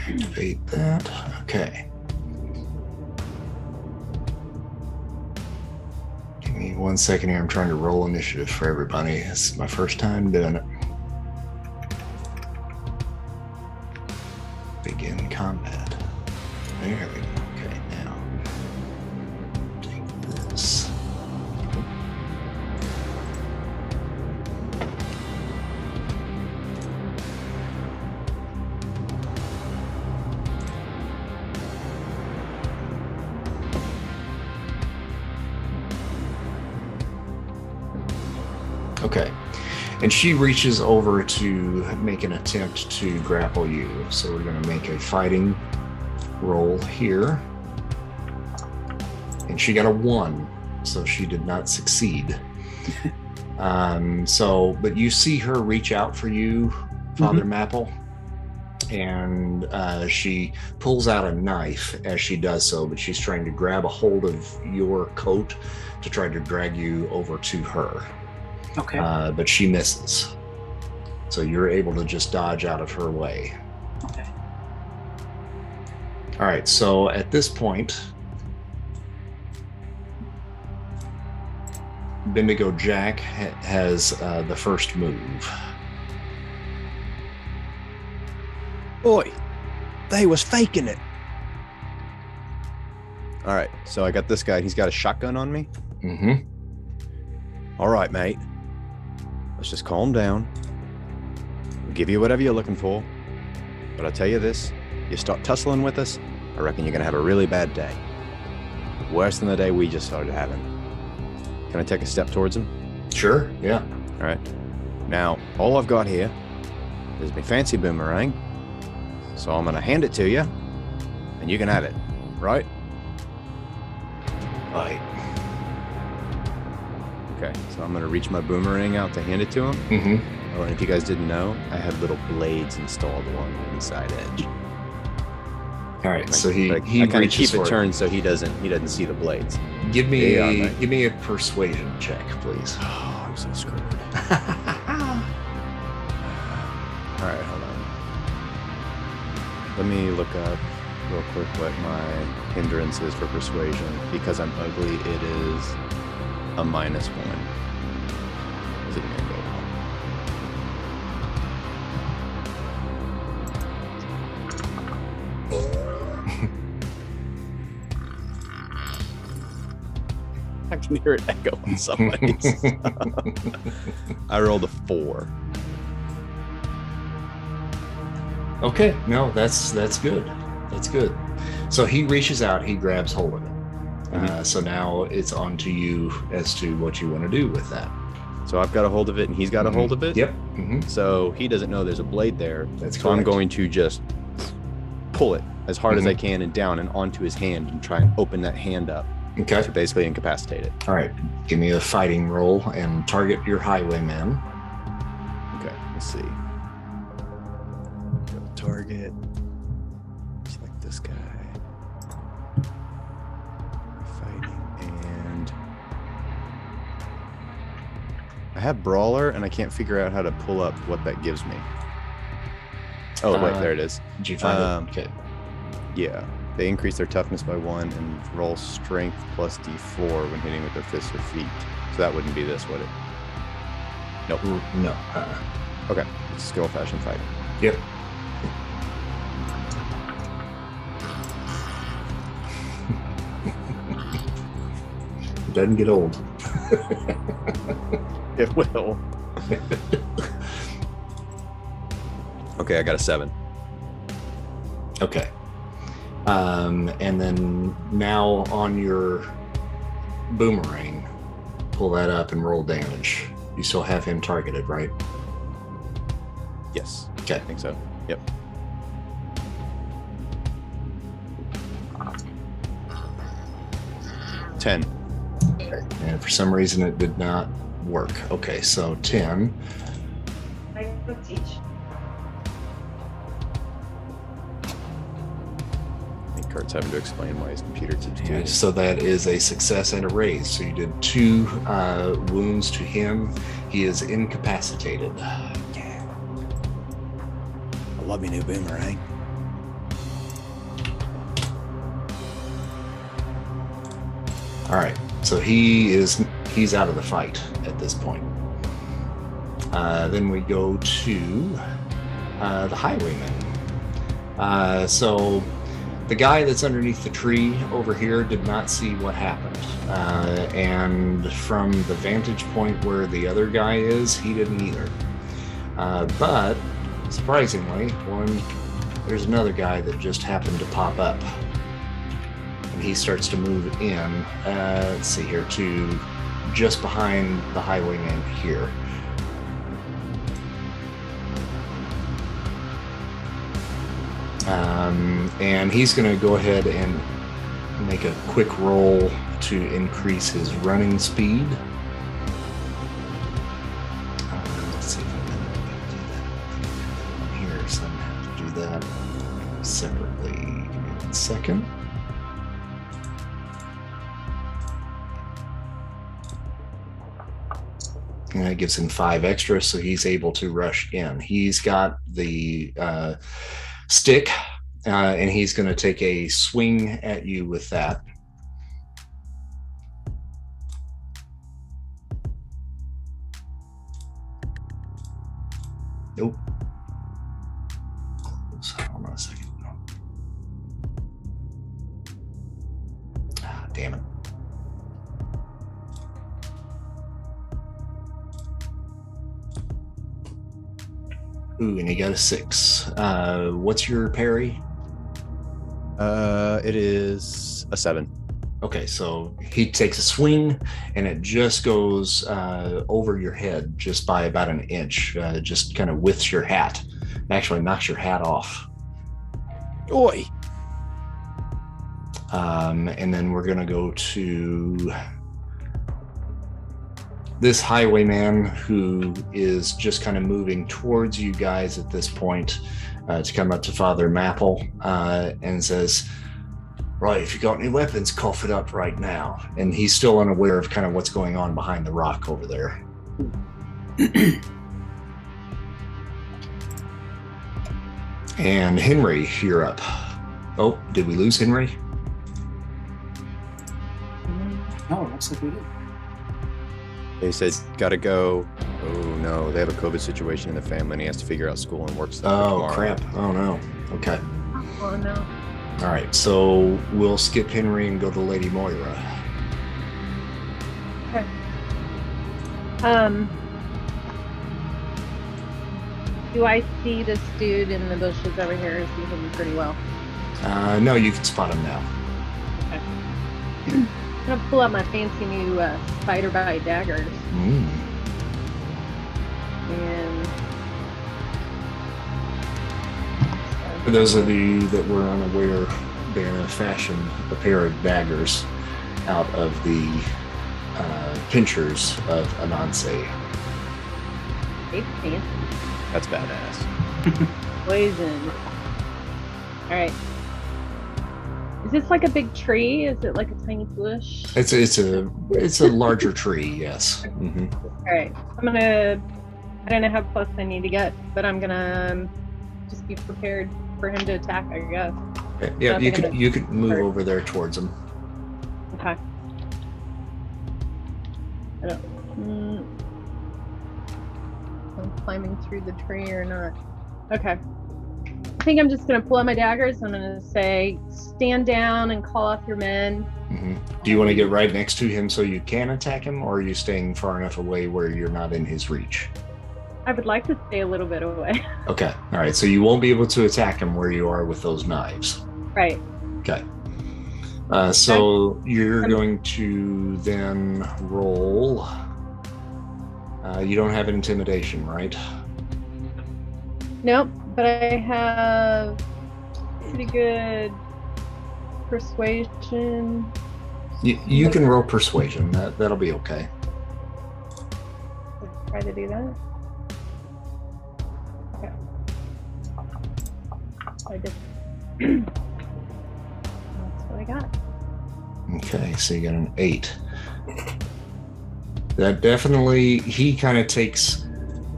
Activate that. Okay. Give me 1 second here. I'm trying to roll initiative for everybody. This is my first time doing it. Begin combat. There we go. Okay, now take this. Okay, and she reaches over to make an attempt to grapple you. So we're going to make a fighting roll here. And she got a 1, so she did not succeed. But you see her reach out for you, Father Mapple, and she pulls out a knife as she does so, but she's trying to grab a hold of your coat to try to drag you over to her. Okay. But she misses. So you're able to just dodge out of her way. Okay. All right, so at this point, Bendigo Jack has the first move. Boy, they was faking it. All right, so I got this guy. He's got a shotgun on me. Mm-hmm. All right, mate. Let's just calm down. We'll give you whatever you're looking for. But I'll tell you this, you start tussling with us, I reckon you're going to have a really bad day. Worse than the day we just started having. Can I take a step towards him? Sure, yeah. All right. Now, all I've got here This is my fancy boomerang. So I'm going to hand it to you, and you can have it, right? Right. Okay, so I'm going to reach my boomerang out to hand it to him. Mm-hmm. Oh, and if you guys didn't know, I have little blades installed along the inside edge. All right, so he I kind of reaches keep it for turned so he doesn't see the blades. Give me a persuasion check, please. Oh, I'm so screwed. All right, hold on. Let me look up real quick what my hindrance is for persuasion. Because I'm ugly, it is a -1. Is it gonna go I can hear it echo in some ways. I rolled a 4. Okay, no, that's good. That's good. So he reaches out, he grabs hold of it. So now it's on to you as to what you want to do with that. So I've got a hold of it and he's got a hold of it? Yep. So he doesn't know there's a blade there. That's so correct. I'm going to just pull it as hard as I can and down and onto his hand and try and open that hand up. Okay. To basically incapacitate it. All right. Give me a fighting roll and target your Highwayman. Okay, let's see. Go target. Select this guy. Fighting and I have Brawler and I can't figure out how to pull up what that gives me. Oh wait, there it is. Did you find it? Okay. Yeah. They increase their toughness by 1 and roll strength plus d4 when hitting with their fists or feet. So that wouldn't be this, would it? Nope. No. Okay. It's skill fashion fighting. Yep. It doesn't get old. It will. Okay, I got a 7. Okay. And then now on your boomerang, pull that up and roll damage. You still have him targeted, right? Yes. Okay. I think so. Yep. $10. Okay. And for some reason it did not work. Okay, so 10. I could teach. Kurt's having to explain why his computer keeps doing Yeah, it. so that is a success and a raise. So you did 2 wounds to him. He is incapacitated. Yeah. I love me new boomerang. All right, so he's out of the fight at this point. Then we go to the Highwayman. So the guy that's underneath the tree over here did not see what happened. And from the vantage point where the other guy is, he didn't either. But surprisingly, there's another guy that just happened to pop up. And he starts to move in, let's see here, to just behind the Highwayman here. And he's going to go ahead and make a quick roll to increase his running speed. Let's see if I'm going to do that from here, so I'm going to have to do that separately. Give me 1 second. And that gives him 5 extra, so he's able to rush in. He's got the stick, and he's going to take a swing at you with that. Nope. Hold on a second. Ah, damn it. Ooh, and he got a 6. What's your parry? It is a 7. Okay, so he takes a swing, and it just goes over your head just by about an inch, just kind of whiffs your hat. actually knocks your hat off. Oi! And then we're going to go to this highwayman who is just kind of moving towards you guys at this point to come up to Father Mapple and says, right, if you got any weapons, cough it up right now. And he's still unaware of kind of what's going on behind the rock over there. And Henry, you're up. Oh, did we lose Henry? No, looks like we did. They said, gotta go. Oh no, they have a COVID situation in the family and he has to figure out school and work stuff Oh, tomorrow. crap. Oh, no. Okay. Oh no. All right, so we'll skip Henry and go to Lady Moira. Okay. Do I see this dude in the bushes over here? Is he hidden pretty well? No, you can spot him now. Okay. I'm gonna pull out my fancy new spider bite daggers Mm. and. For those of you that were unaware, Dana fashioned a pair of daggers out of the pinchers of Ananse. Hey, fancy. That's badass. Poison. Alright. Is this like a big tree? Is it like a tiny bush? It's a larger tree, yes. Mm-hmm. Alright. I don't know how close I need to get, but I'm gonna just be prepared for him to attack, I guess. Yeah, you could move over there towards him. Okay. I don't. I'm climbing through the tree or not. Okay. I think I'm just gonna pull out my daggers. I'm gonna say, stand down and call off your men. Mm-hmm. Do you want to get right next to him so you can attack him, or are you staying far enough away where you're not in his reach? I would like to stay a little bit away. Okay. All right. So you won't be able to attack him where you are with those knives. Right. Okay. So you're going to then roll. You don't have intimidation, right? Nope, but I have pretty good persuasion. You can roll persuasion. That'll be okay. Let's try to do that. Okay. I did. That's what I got. Okay, so you got an 8. That definitely, he kind of takes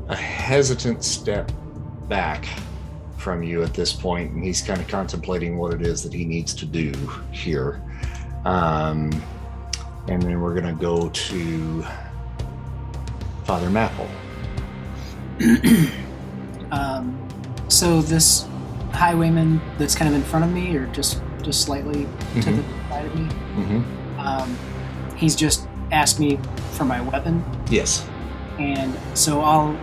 a hesitant step back from you at this point, and he's kind of contemplating what it is that he needs to do here. And then we're going to go to Father Mapple. So this highwayman that's kind of in front of me, or just slightly to the side of me, he's just asked me for my weapon. Yes. And so I'll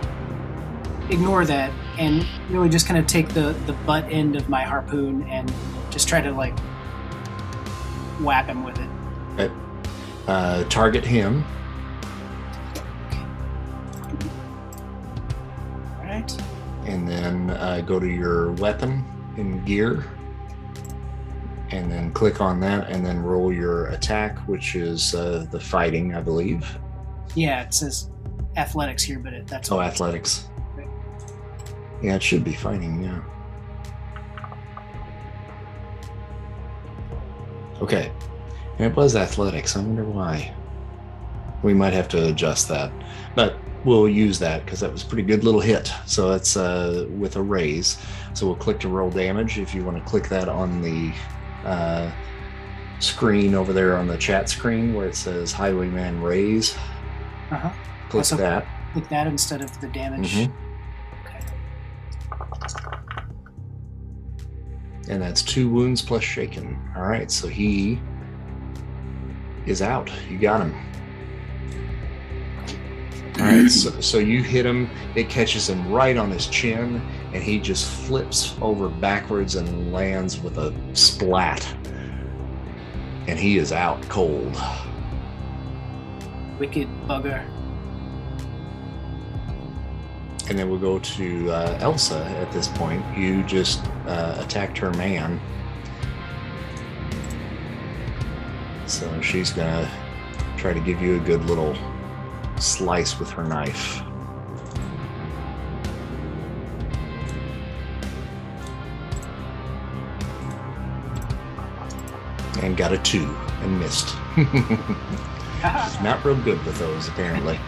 ignore that and really just kind of take the butt end of my harpoon and just try to like whap him with it. Okay. Target him. All right. And then go to your weapon in gear. And then click on that and then roll your attack, which is the fighting, I believe. Yeah, it says athletics here, but that's... Oh, athletics. Okay. Yeah, it should be fighting, yeah. Okay. And it was athletics. I wonder why. We might have to adjust that. But we'll use that because that was a pretty good little hit. So that's with a raise. So we'll click to roll damage. If you want to click that on the screen over there on the chat screen where it says Highwayman raise. Click that. Click that instead of the damage. Mm-hmm. Okay. And that's 2 wounds plus shaken. All right, so he is out. You got him. All right, so you hit him. It catches him right on his chin, and he just flips over backwards and lands with a splat. And he is out cold. Wicked bugger. And then we'll go to Elsa at this point. You just attacked her man. So she's gonna try to give you a good little slice with her knife. And got a 2 and missed. Not real good with those, apparently.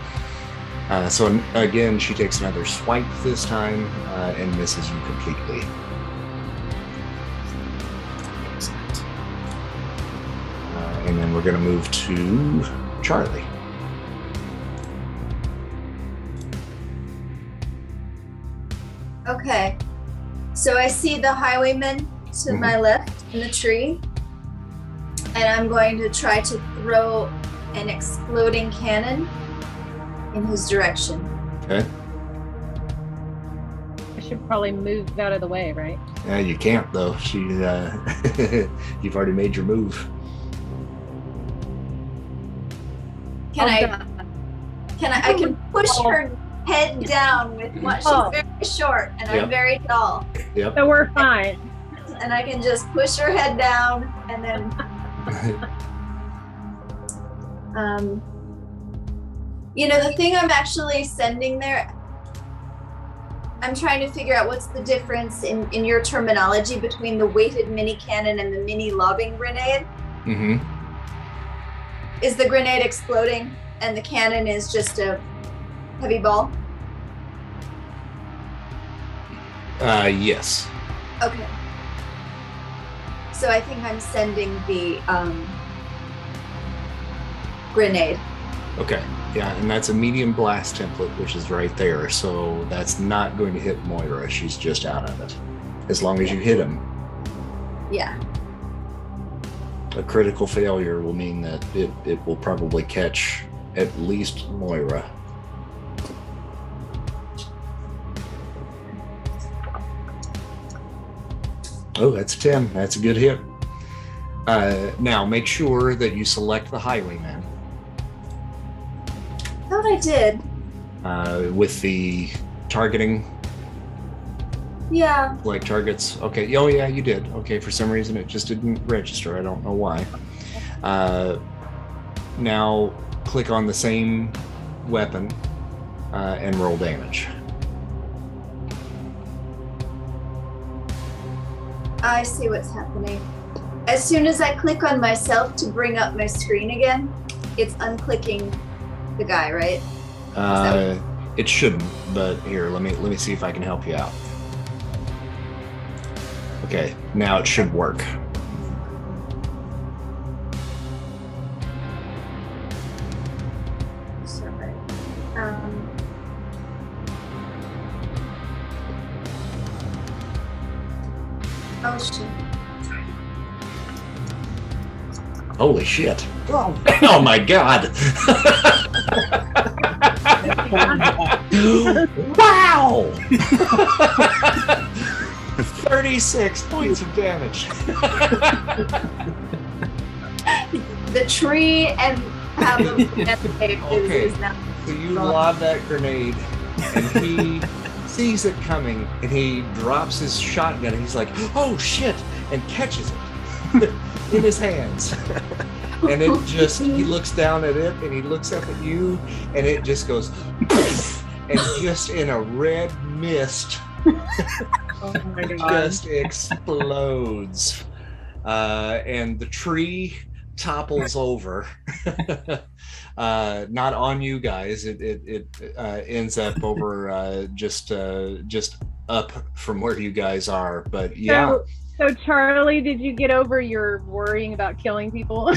So again, she takes another swipe this time and misses you completely. And then we're going to move to Charlie. Okay. So I see the highwayman to my left in the tree. And I'm going to try to throw an exploding cannon in his direction. Okay. I should probably move out of the way, right? Yeah, you can't though. She, you've already made your move. I can push her head down with what she's very short and I'm very tall. Yep. So we're fine. And I can just push her head down and then you know, the thing I'm actually sending there, I'm trying to figure out what's the difference in your terminology between the weighted mini cannon and the mini lobbing grenade. Mm-hmm. Is the grenade exploding and the cannon is just a heavy ball? Yes. Okay. So I think I'm sending the grenade. Okay. Yeah, and that's a medium blast template, which is right there. So that's not going to hit Moira. She's just out of it. As long as you hit him. Yeah. A critical failure will mean that it will probably catch at least Moira. Oh, that's a 10. That's a good hit. Now, make sure that you select the Highwayman. I thought I did. With the targeting. Yeah. Like targets. Okay. Oh, yeah, you did. Okay. For some reason, it just didn't register. I don't know why. Now, click on the same weapon and roll damage. I see what's happening. As soon as I click on myself to bring up my screen again, it's unclicking the guy, right? It shouldn't, but here, let me see if I can help you out. Okay, now it should work. Sorry. Oh shit. Holy shit. Oh my god. Wow. 36 points of damage. The tree and Okay, so you lob that grenade and he sees it coming and he drops his shotgun and he's like, oh shit, and catches it in his hands. And it just, he looks down at it and he looks up at you and it just goes and just in a red mist Oh my God. just explodes. And the tree topples over. Not on you guys. It ends up over just up from where you guys are. But yeah. So Charlie, did you get over your worrying about killing people?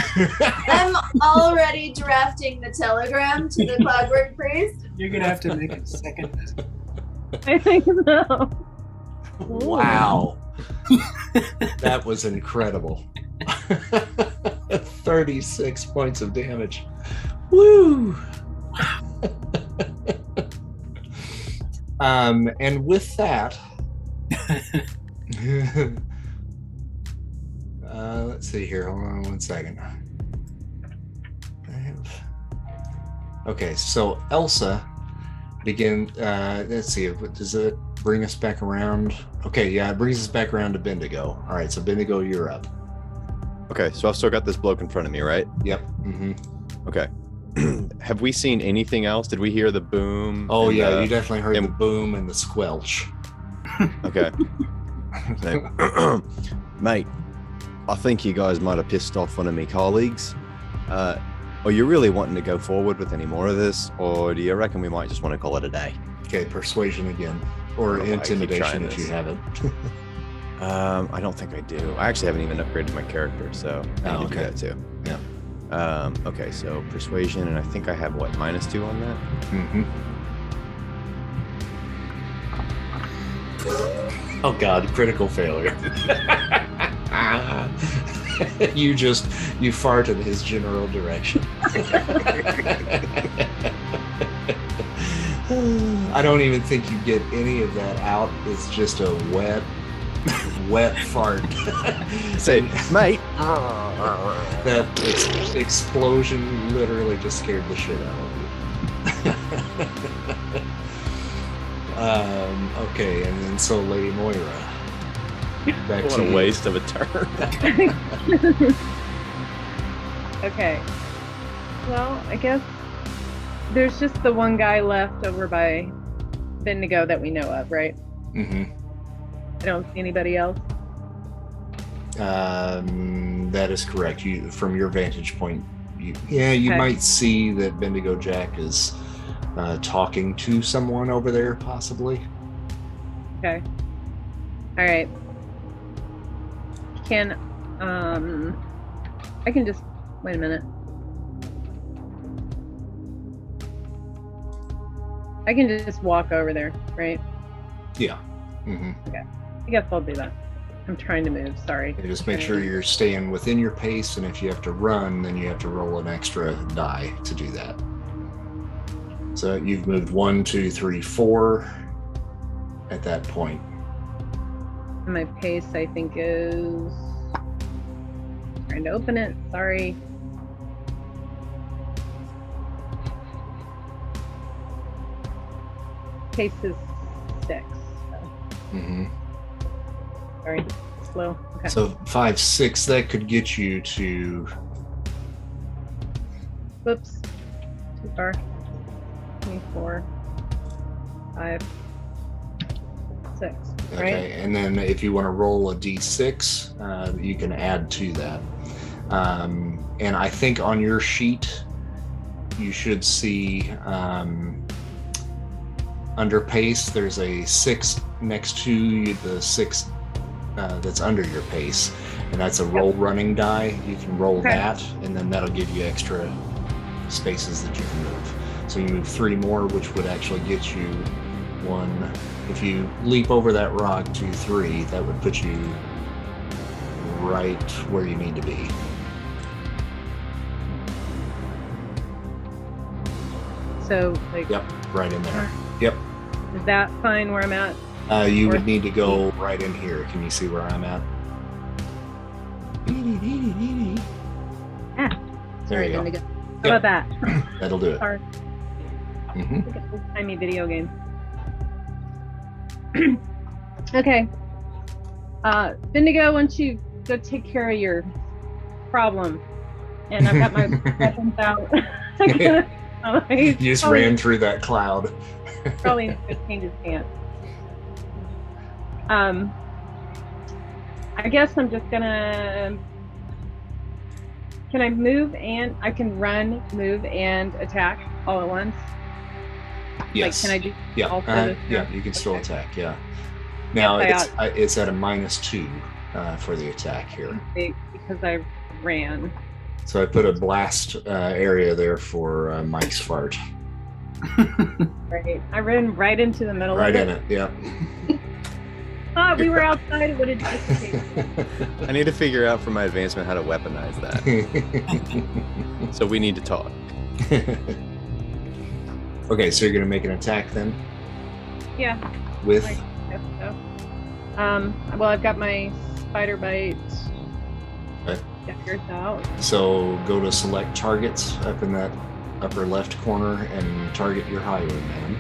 I'm already drafting the telegram to the Clockwork Priest. You're gonna have to make a second visit. I think so. Wow. That was incredible. 36 points of damage. Woo! And with that, let's see here. Hold on 1 second. Okay, so Elsa, begin. Let's see. Does it bring us back around? Okay, yeah, it brings us back around to Bendigo. All right, so Bendigo, you're up. Okay, so I've still got this bloke in front of me, right? Yep. Mm-hmm. Okay. Have we seen anything else? Did we hear the boom? Oh yeah, you definitely heard the boom and the squelch. Okay. Mate, I think you guys might have pissed off one of my colleagues. Are you really wanting to go forward with any more of this, or do you reckon we might just want to call it a day? Okay, persuasion again, or intimidation if you have it. I don't think I do. I actually haven't even upgraded my character, so I need to do that too. Yeah. Okay, so persuasion, and I think I have what, -2 on that? Mm-hmm. Oh God, critical failure. You farted in his general direction. I don't even think you get any of that out. It's just a wet fart. Say, mate. That explosion literally just scared the shit out of you. Okay, and then so Lady Moira. Back what to a waste of a turn. Okay. Well, I guess there's just the one guy left over by Bendigo that we know of, right? Mm-hmm. I don't see anybody else. That is correct. From your vantage point, you might see that Bendigo Jack is talking to someone over there, possibly. Okay. All right. I can just wait a minute. I can just walk over there, right? Yeah. Mm-hmm. Okay. I guess I'll do that. I'm trying to move, sorry. And just make sure you're staying within your pace, and if you have to run, then you have to roll an extra die to do that. So you've moved 1, 2, 3, 4 at that point. And my pace, I think, is... Trying to open it, sorry. Pace is 6. Mm-hmm. Sorry, slow. Okay. So 5, 6, that could get you to... Whoops. Too far. 24. 5. 6. Okay, right? and then if you want to roll a d6, you can add to that. And I think on your sheet, you should see under pace, there's a 6 next to the 6 that's under your pace, and that's a roll running die. You can roll that, and then that'll give you extra spaces that you can move. So you move 3 more, which would actually get you 1. If you leap over that rock to 3, that would put you right where you need to be. So, like... Yep, right in there. Yep. Is that fine where I'm at? You would need to go right in here. Can you see where I'm at? Ah, there you go. How about that? That'll do it. Sorry. Mm-hmm. Look at this tiny video game. Okay. Bendigo, why don't you go take care of your problem? And I've got my weapons out. You just ran through that cloud. Probably needs to change his pants. I guess I'm just gonna... Can I move and... I can run, move, and attack all at once? Yes. Like, can I do all yeah, you can still attack, yeah. Now, it's at a -2 for the attack here. Because I ran. So I put a blast area there for Mike's fart. Right. I ran right into the middle right of it. in it, yeah. We were outside, it would have dissipated. I need to figure out for my advancement how to weaponize that. So we need to talk. Okay, so you're going to make an attack then? Yeah. With? I guess so. Well, I've got my spider bite. Okay. Daggers out. So go to select targets up in that upper left corner and target your Highwayman.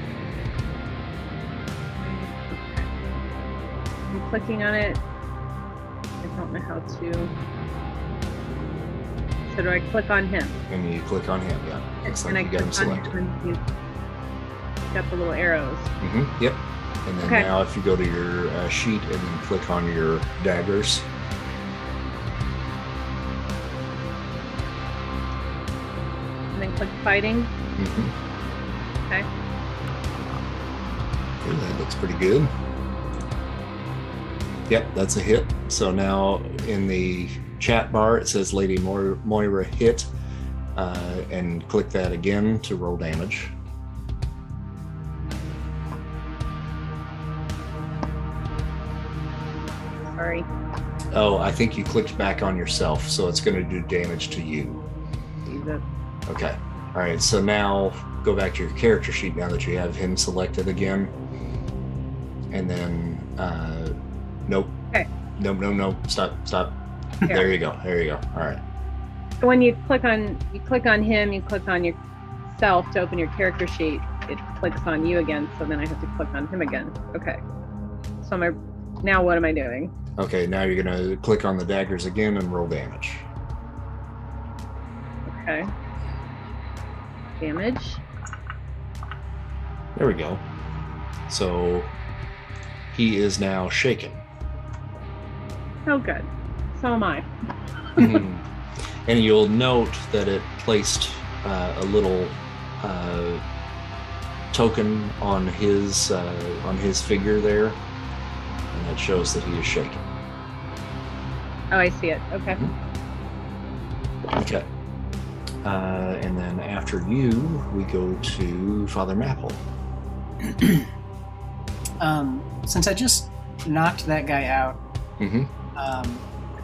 I'm clicking on it. I don't know how to. So do I click on him? And you click on him, yeah. Looks like you got him selected. He's got the little arrows. Yep. And then now if you go to your sheet and then click on your daggers. And then click fighting. Okay. Okay, that looks pretty good. Yep, that's a hit. So now in the chat bar it says Lady Moira hit, and click that again to roll damage. Sorry. Oh, I think you clicked back on yourself, so it's going to do damage to you. Jesus. Okay. All right, so now go back to your character sheet now that you have him selected again. And then, nope. Okay. Nope. Stop. Here. There you go. All right. So when you click on him, you click on yourself to open your character sheet. It clicks on you again, so then I have to click on him again. Okay. So now what am I doing? Okay, now you're going to click on the daggers again and roll damage. Okay. Damage. There we go. So he is now shaken. Oh, good. So am I. And you'll note that it placed a little token on his figure there, and it shows that he is shaken. Oh, I see it. Okay. Okay. And then after you, we go to Father Maple. Since I just knocked that guy out,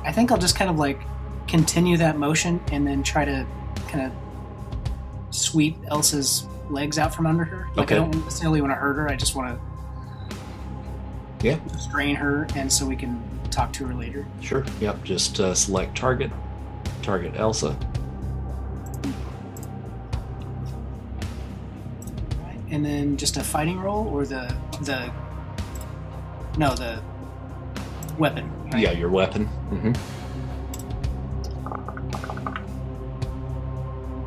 I think I'll just kind of like continue that motion and then try to kind of sweep Elsa's legs out from under her. Like, I don't necessarily want to hurt her. I just want to restrain her, and so we can talk to her later. Sure. Yep. Just select target Elsa. And then just a fighting roll, or the weapon. Right? Yeah, your weapon.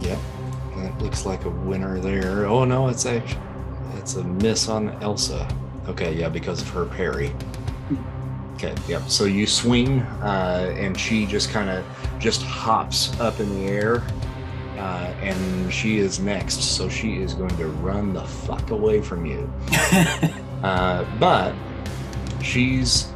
Yep, that looks like a winner there. Oh no, it's a miss on Elsa. Okay, yeah, because of her parry. Okay, yep. So you swing, and she just kind of hops up in the air, and she is next. So she is going to run the fuck away from you. But she's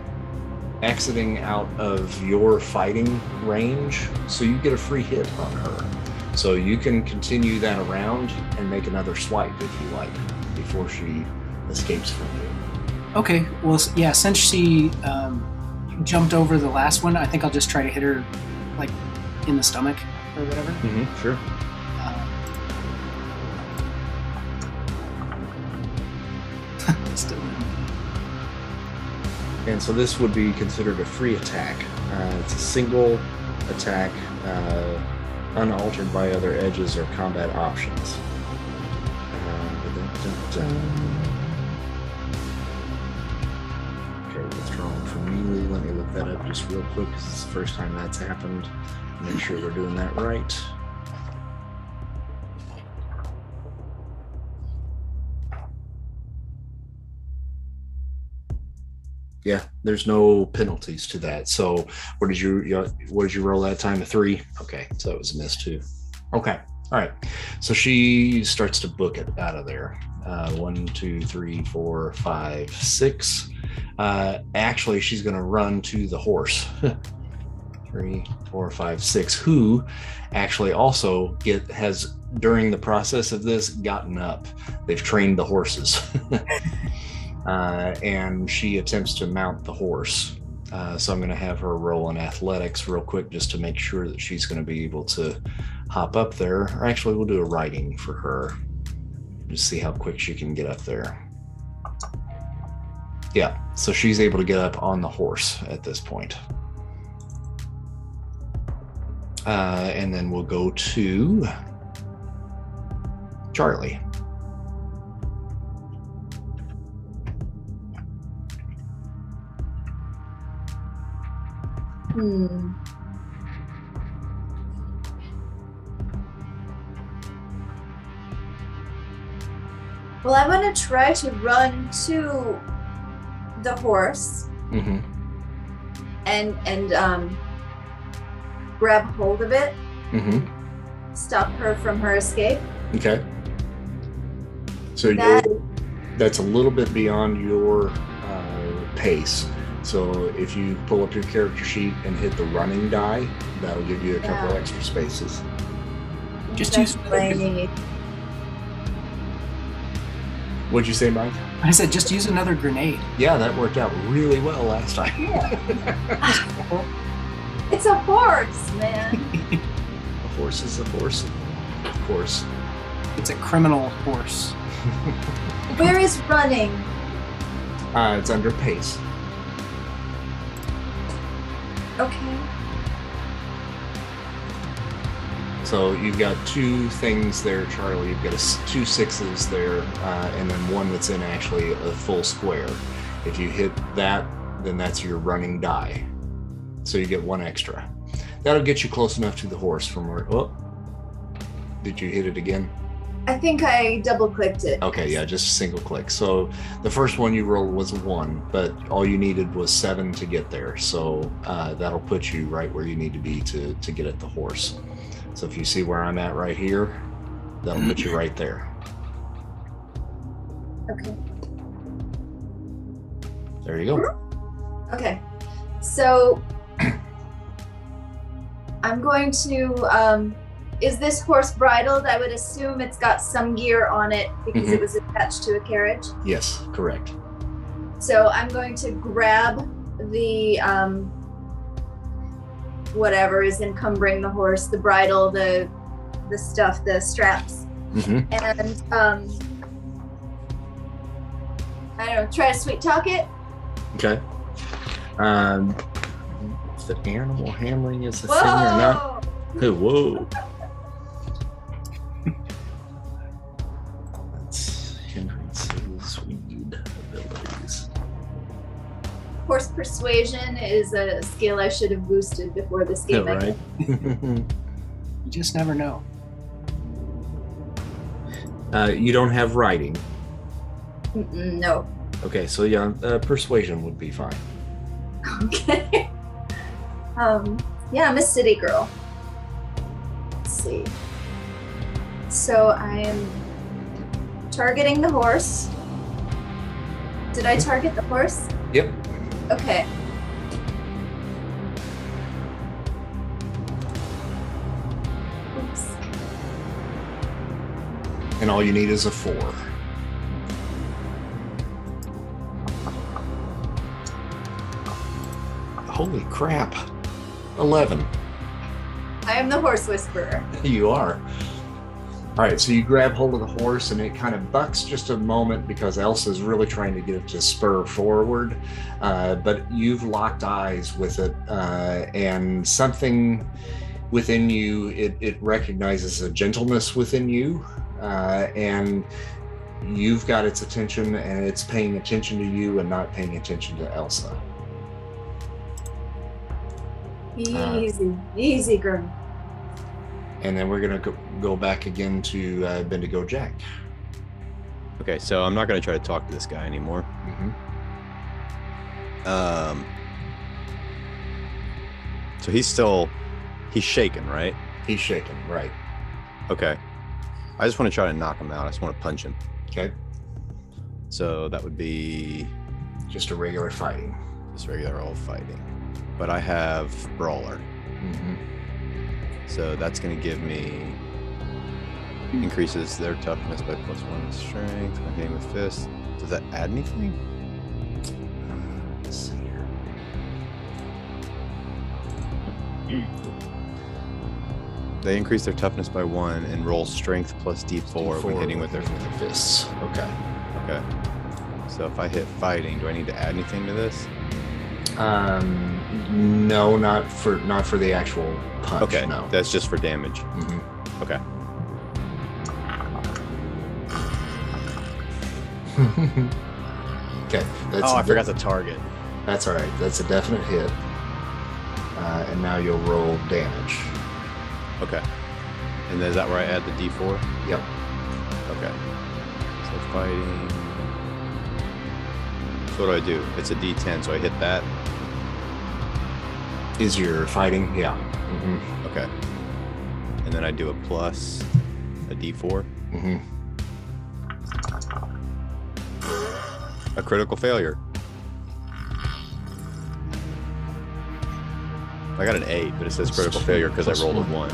exiting out of your fighting range, so you get a free hit on her. So you can continue that around and make another swipe if you like, before she escapes from you. Okay, well, yeah, since she jumped over the last one, I think I'll just try to hit her, like, in the stomach or whatever. Sure. Still. And so this would be considered a free attack. It's a single attack, unaltered by other edges or combat options. Okay, withdrawing from melee. Let me look that up just real quick, because it's the first time that's happened. Make sure we're doing that right. Yeah, there's no penalties to that. So what did you roll that time? A 3? Okay, so it was a miss too. Okay, all right. So she starts to book it out of there. 1, 2, 3, 4, 5, 6. Actually, she's going to run to the horse. 3, 4, 5, 6. Who actually also has during the process of this gotten up. They've trained the horses. And she attempts to mount the horse. So I'm going to have her roll in athletics real quick just to make sure that she's going to be able to hop up there. Or actually, we'll do a riding for her. Just see how quick she can get up there. Yeah, so she's able to get up on the horse at this point. And then we'll go to Charlie. Well, I'm going to try to run to the horse and grab hold of it. Stop her from her escape. Okay. So that's a little bit beyond your pace. So if you pull up your character sheet and hit the running die, that'll give you a couple extra spaces. Just use. What'd you say, Mike? I said just use another grenade. Yeah, that worked out really well last time. It's a horse, man. A horse is a horse, of course. It's a criminal horse. Where is running? It's under pace. Okay. So you've got two things there, Charlie. You've got two sixes there, and then one that's in actually a full square. If you hit that, then that's your running die. So you get one extra. That'll get you close enough to the horse from where... Oh, did you hit it again? I think I double-clicked it. Okay, yeah, just a single click. So the first one you rolled was a 1, but all you needed was 7 to get there. So that'll put you right where you need to be to get at the horse. So if you see where I'm at right here, that'll put you right there. Okay. There you go. Okay. So I'm going to... is this horse bridled? I would assume it's got some gear on it because it was attached to a carriage. Yes, correct. So I'm going to grab the whatever is encumbering the horse, the bridle, the stuff, the straps, and I don't know, try to sweet talk it. Okay. If the animal handling is a thing or not. Oh, whoa. That's hindrances we need abilities. Horse persuasion is a skill I should have boosted before this game. Yeah, right. You just never know. You don't have riding. No. Okay, so yeah, persuasion would be fine. Okay. Yeah, I'm a city girl. Let's see. So I am targeting the horse. Did I target the horse? Yep. Okay. Oops. And all you need is a 4. Holy crap. 11. I am the horse whisperer. You are. All right, so you grab hold of the horse and it kind of bucks just a moment because Elsa's really trying to get it to spur forward. But you've locked eyes with it and something within you, it recognizes a gentleness within you and you've got its attention and it's paying attention to you and not paying attention to Elsa. Easy girl. And then we're going to go back again to Bendigo Jack. Okay, so I'm not going to try to talk to this guy anymore. So he's shaking, right? He's shaking, right. Okay. I just want to try to knock him out. I just want to punch him. Okay. So that would be... just a regular fighting. Just regular old fighting. But I have Brawler. So that's going to give me... increases their toughness by +1 strength. I'm hitting with fists. Does that add anything? Let's see here. They increase their toughness by 1 and roll strength plus D4 when hitting with their fists. Okay. Okay. So if I hit fighting, do I need to add anything to this? No, not for the actual punch. Okay, no. That's just for damage. Okay. Okay. I forgot the target. That's all right. That's a definite hit. and now you'll roll damage. Okay. And is that where I add the D4? Yep. Okay. So fighting. So what do? It's a D10, so I hit that. Is your fighting? Yeah. Mm-hmm. Okay. And then I do a plus a D4. Mm-hmm. A critical failure. I got an 8, but it says critical failure because I rolled a 1.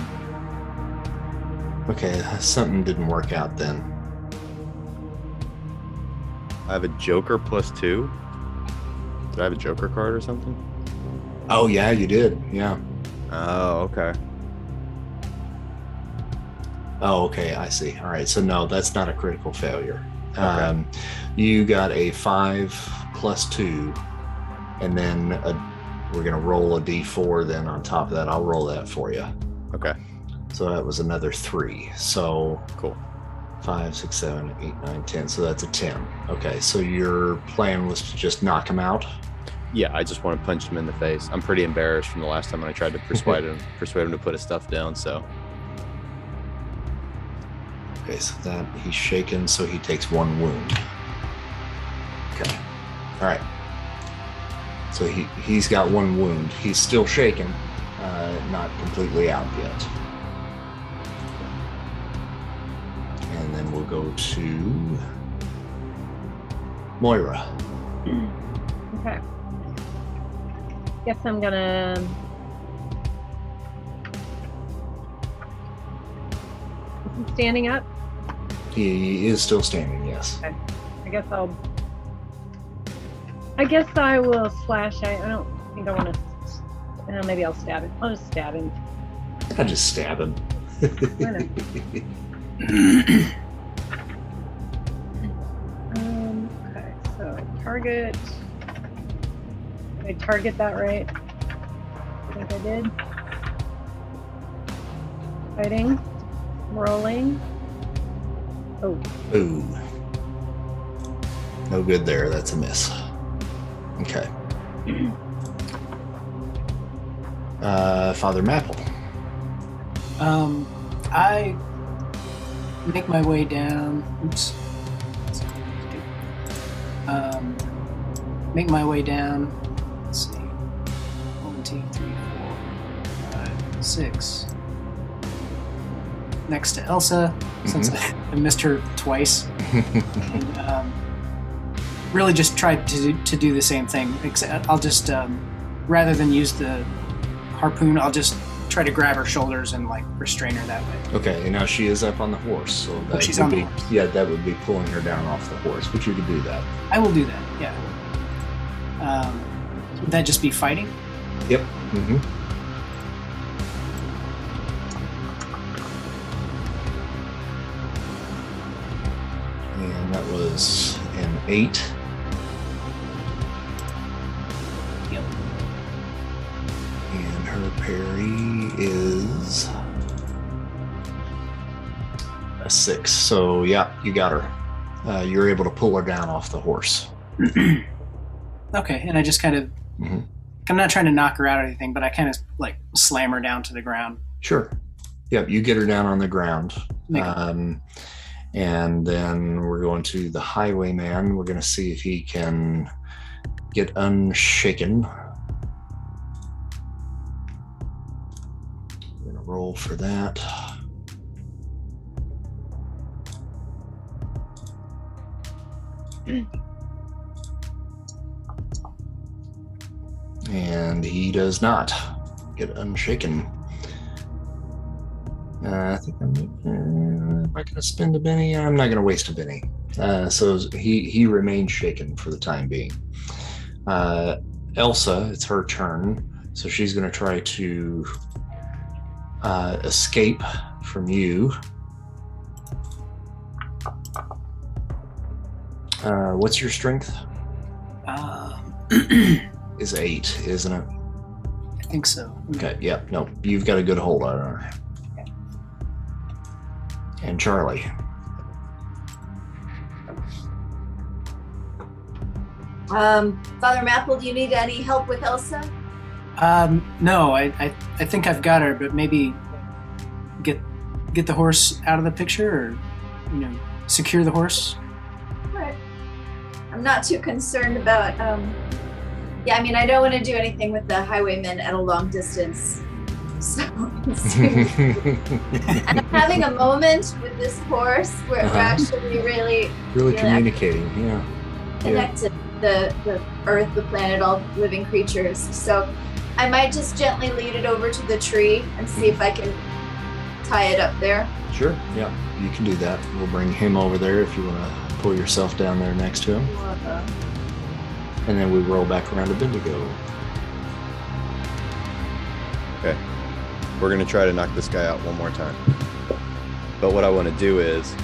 Okay, something didn't work out then. I have a Joker plus 2. Did I have a Joker card or something? Oh, yeah, you did. Yeah. Oh, okay. Oh, okay, I see. All right, so no, that's not a critical failure. Okay. You got a 5 plus 2, and then we're going to roll a d4 then on top of that. I'll roll that for you. Okay. So that was another 3. So cool. 5, 6, 7, 8, 9, 10. So that's a 10. Okay, so your plan was to just knock him out? Yeah, I just want to punch him in the face. I'm pretty embarrassed from the last time when I tried to persuade him to put his stuff down, so. Okay, so that he's shaken, so he takes 1 wound. Okay. All right. So he's got 1 wound. He's still shaken, not completely out yet. And then we'll go to Moira. Okay. Guess I'm gonna. Is he standing up? He is still standing, yes. Okay. I guess I will slash. I don't think I want to. Maybe I'll stab him. I'll just stab him. I just stab him. Okay, so target. Did I target that right? I think I did. Fighting. Rolling. Oh. Ooh. No good there. That's a miss. Okay. Father Mapple. I make my way down. Oops. Make my way down. Let's see. 1, 2, 3, 4, 5, 6. Next to Elsa, since I missed her twice. And, really just tried to do the same thing. Except I'll just, rather than use the harpoon, I'll just try to grab her shoulders and like restrain her that way. Okay, and now she is up on the horse, so that she's would on the be horse. Yeah, that would be pulling her down off the horse. But you could do that. I will do that. Yeah. Would that just be fighting? Yep. Mm-hmm. And that was an 8. Yep. And her parry is a 6. So yeah, you got her. You're able to pull her down off the horse. Okay, and I just kind of, I'm not trying to knock her out or anything, but I kind of like slam her down to the ground. Sure. Yep, you get her down on the ground. And then we're going to the Highwayman. We're going to see if he can get unshaken. We're going to roll for that. And he does not get unshaken. I think am I going to spend a Benny? I'm not going to waste a Benny. So he remains shaken for the time being. Elsa, it's her turn. So she's going to try to escape from you. What's your strength? Is 8, isn't it? I think so. Okay, yeah, no, you've got a good hold on her. And Charlie. Father Mapple, do you need any help with Elsa? No, I think I've got her, but maybe get the horse out of the picture, or secure the horse. Right. I'm not too concerned about. Yeah, I mean, I don't want to do anything with the Highwayman at a long distance. So and I'm having a moment with this horse where we're actually really communicating. Connected the earth, the planet, all living creatures. So I might just gently lead it over to the tree and see if I can tie it up there. Sure. Yeah, you can do that. We'll bring him over there if you want to pull yourself down there next to him. And then we roll back around to Bendigo. Okay. We're going to try to knock this guy out one more time. But what I want to do is,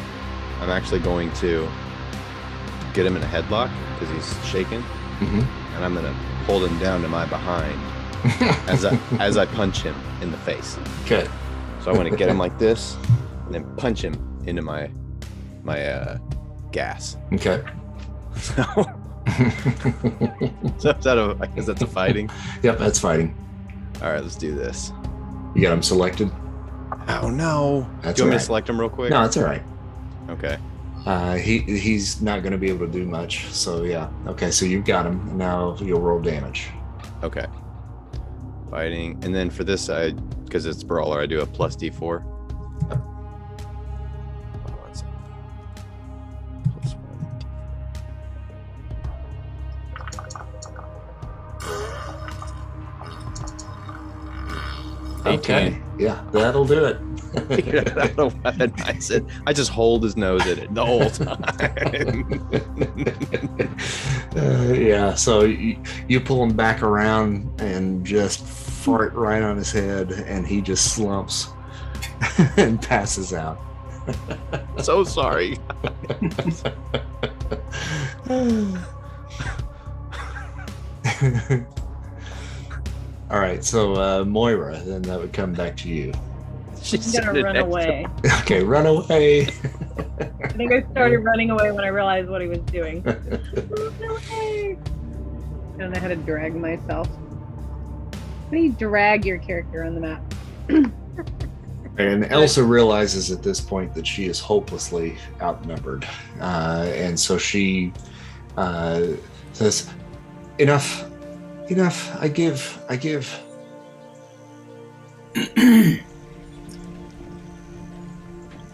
I'm actually going to get him in a headlock because he's shaking. And I'm going to hold him down to my behind as I punch him in the face. Okay. So I want to get him like this and then punch him into my gas. Okay. So I guess that's a fighting? Yep, that's fighting. All right, let's do this. You got him selected? Oh, no. That's do you want me to select him real quick? No, it's all right. Okay. He's not going to be able to do much, so yeah. Okay, so you've got him. Now you'll roll damage. Okay. Fighting. And then for this side, because it's Brawler, I do a plus D4. Yep. Okay. Yeah, that'll do it. I just hold his nose at it the whole time. Yeah, so you pull him back around and just fart right on his head, and he just slumps and passes out. So sorry. All right, so Moira, then that would come back to you. She's gonna run away. Okay, run away. I think I started running away when I realized what he was doing. Run away. I don't know how to drag myself. How do you drag your character on the map? And Elsa realizes at this point that she is hopelessly outnumbered, and so she says, "Enough. I give."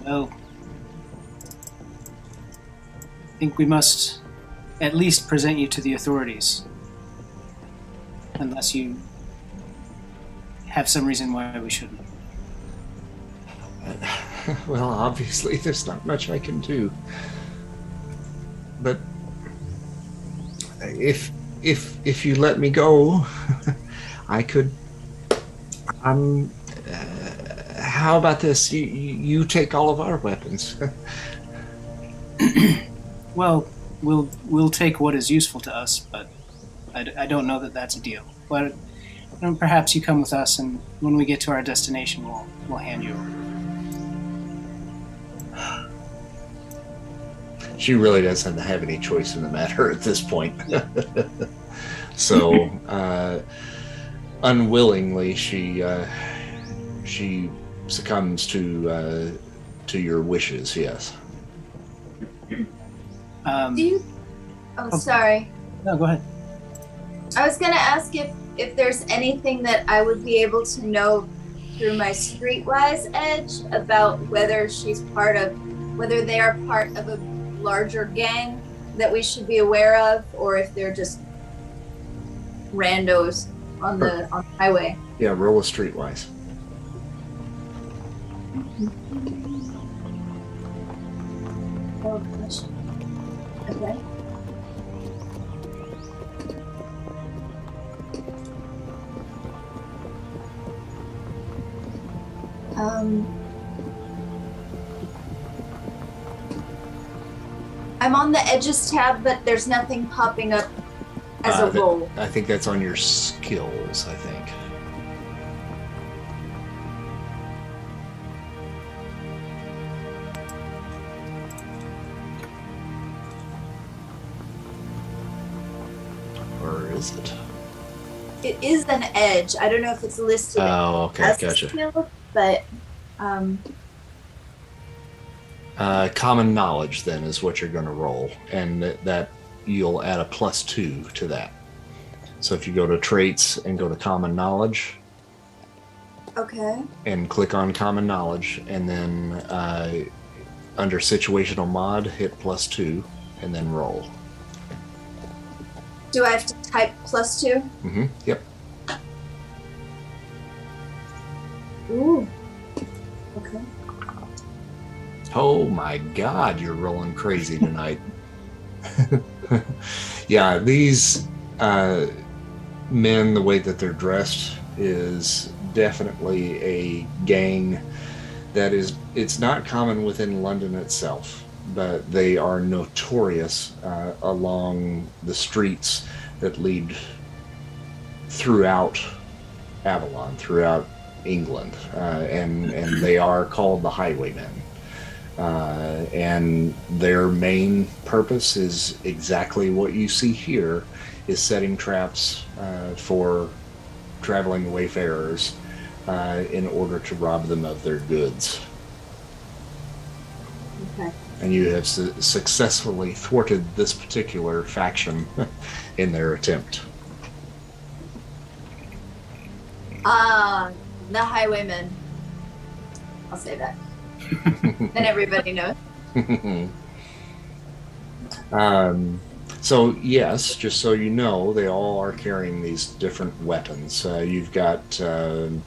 Well, I think we must at least present you to the authorities, unless you have some reason why we shouldn't. Well, obviously, there's not much I can do, but if you let me go, I could. How about this? You take all of our weapons. Well, we'll take what is useful to us, but I don't know that that's a deal. But perhaps you come with us, and when we get to our destination, we'll hand you over. She really doesn't have any choice in the matter at this point. So, unwillingly, she succumbs to your wishes. Yes. Do you? Oh, sorry. No, go ahead. I was going to ask if there's anything that I would be able to know through my streetwise edge about whether whether they are part of a larger gang that we should be aware of, or if they're just randos on the highway. Yeah, roll a streetwise. Oh gosh. Okay. I'm on the edges tab, but there's nothing popping up as a roll. I think that's on your skills, I think. Or is it? it is an edge. I don't know if it's listed okay, as gotcha. a skill, but common knowledge then is what you're going to roll, and that you'll add a +2 to that. So if you go to traits and go to common knowledge, okay, and click on common knowledge, and then under situational mod, hit +2, and then roll. Do I have to type +2? Mm-hmm. Yep. Ooh. Okay. Oh my God, you're rolling crazy tonight. Yeah, these men, the way that they're dressed is definitely a gang that is, it's not common within London itself, but they are notorious along the streets that lead throughout Avalon, throughout England, and they are called the Highwaymen. And their main purpose is exactly what you see here, is setting traps for traveling wayfarers in order to rob them of their goods. Okay. And you have successfully thwarted this particular faction in their attempt. The Highwaymen. I'll say that. And everybody knows. So yes, just so you know, they all are carrying these different weapons. You've got 2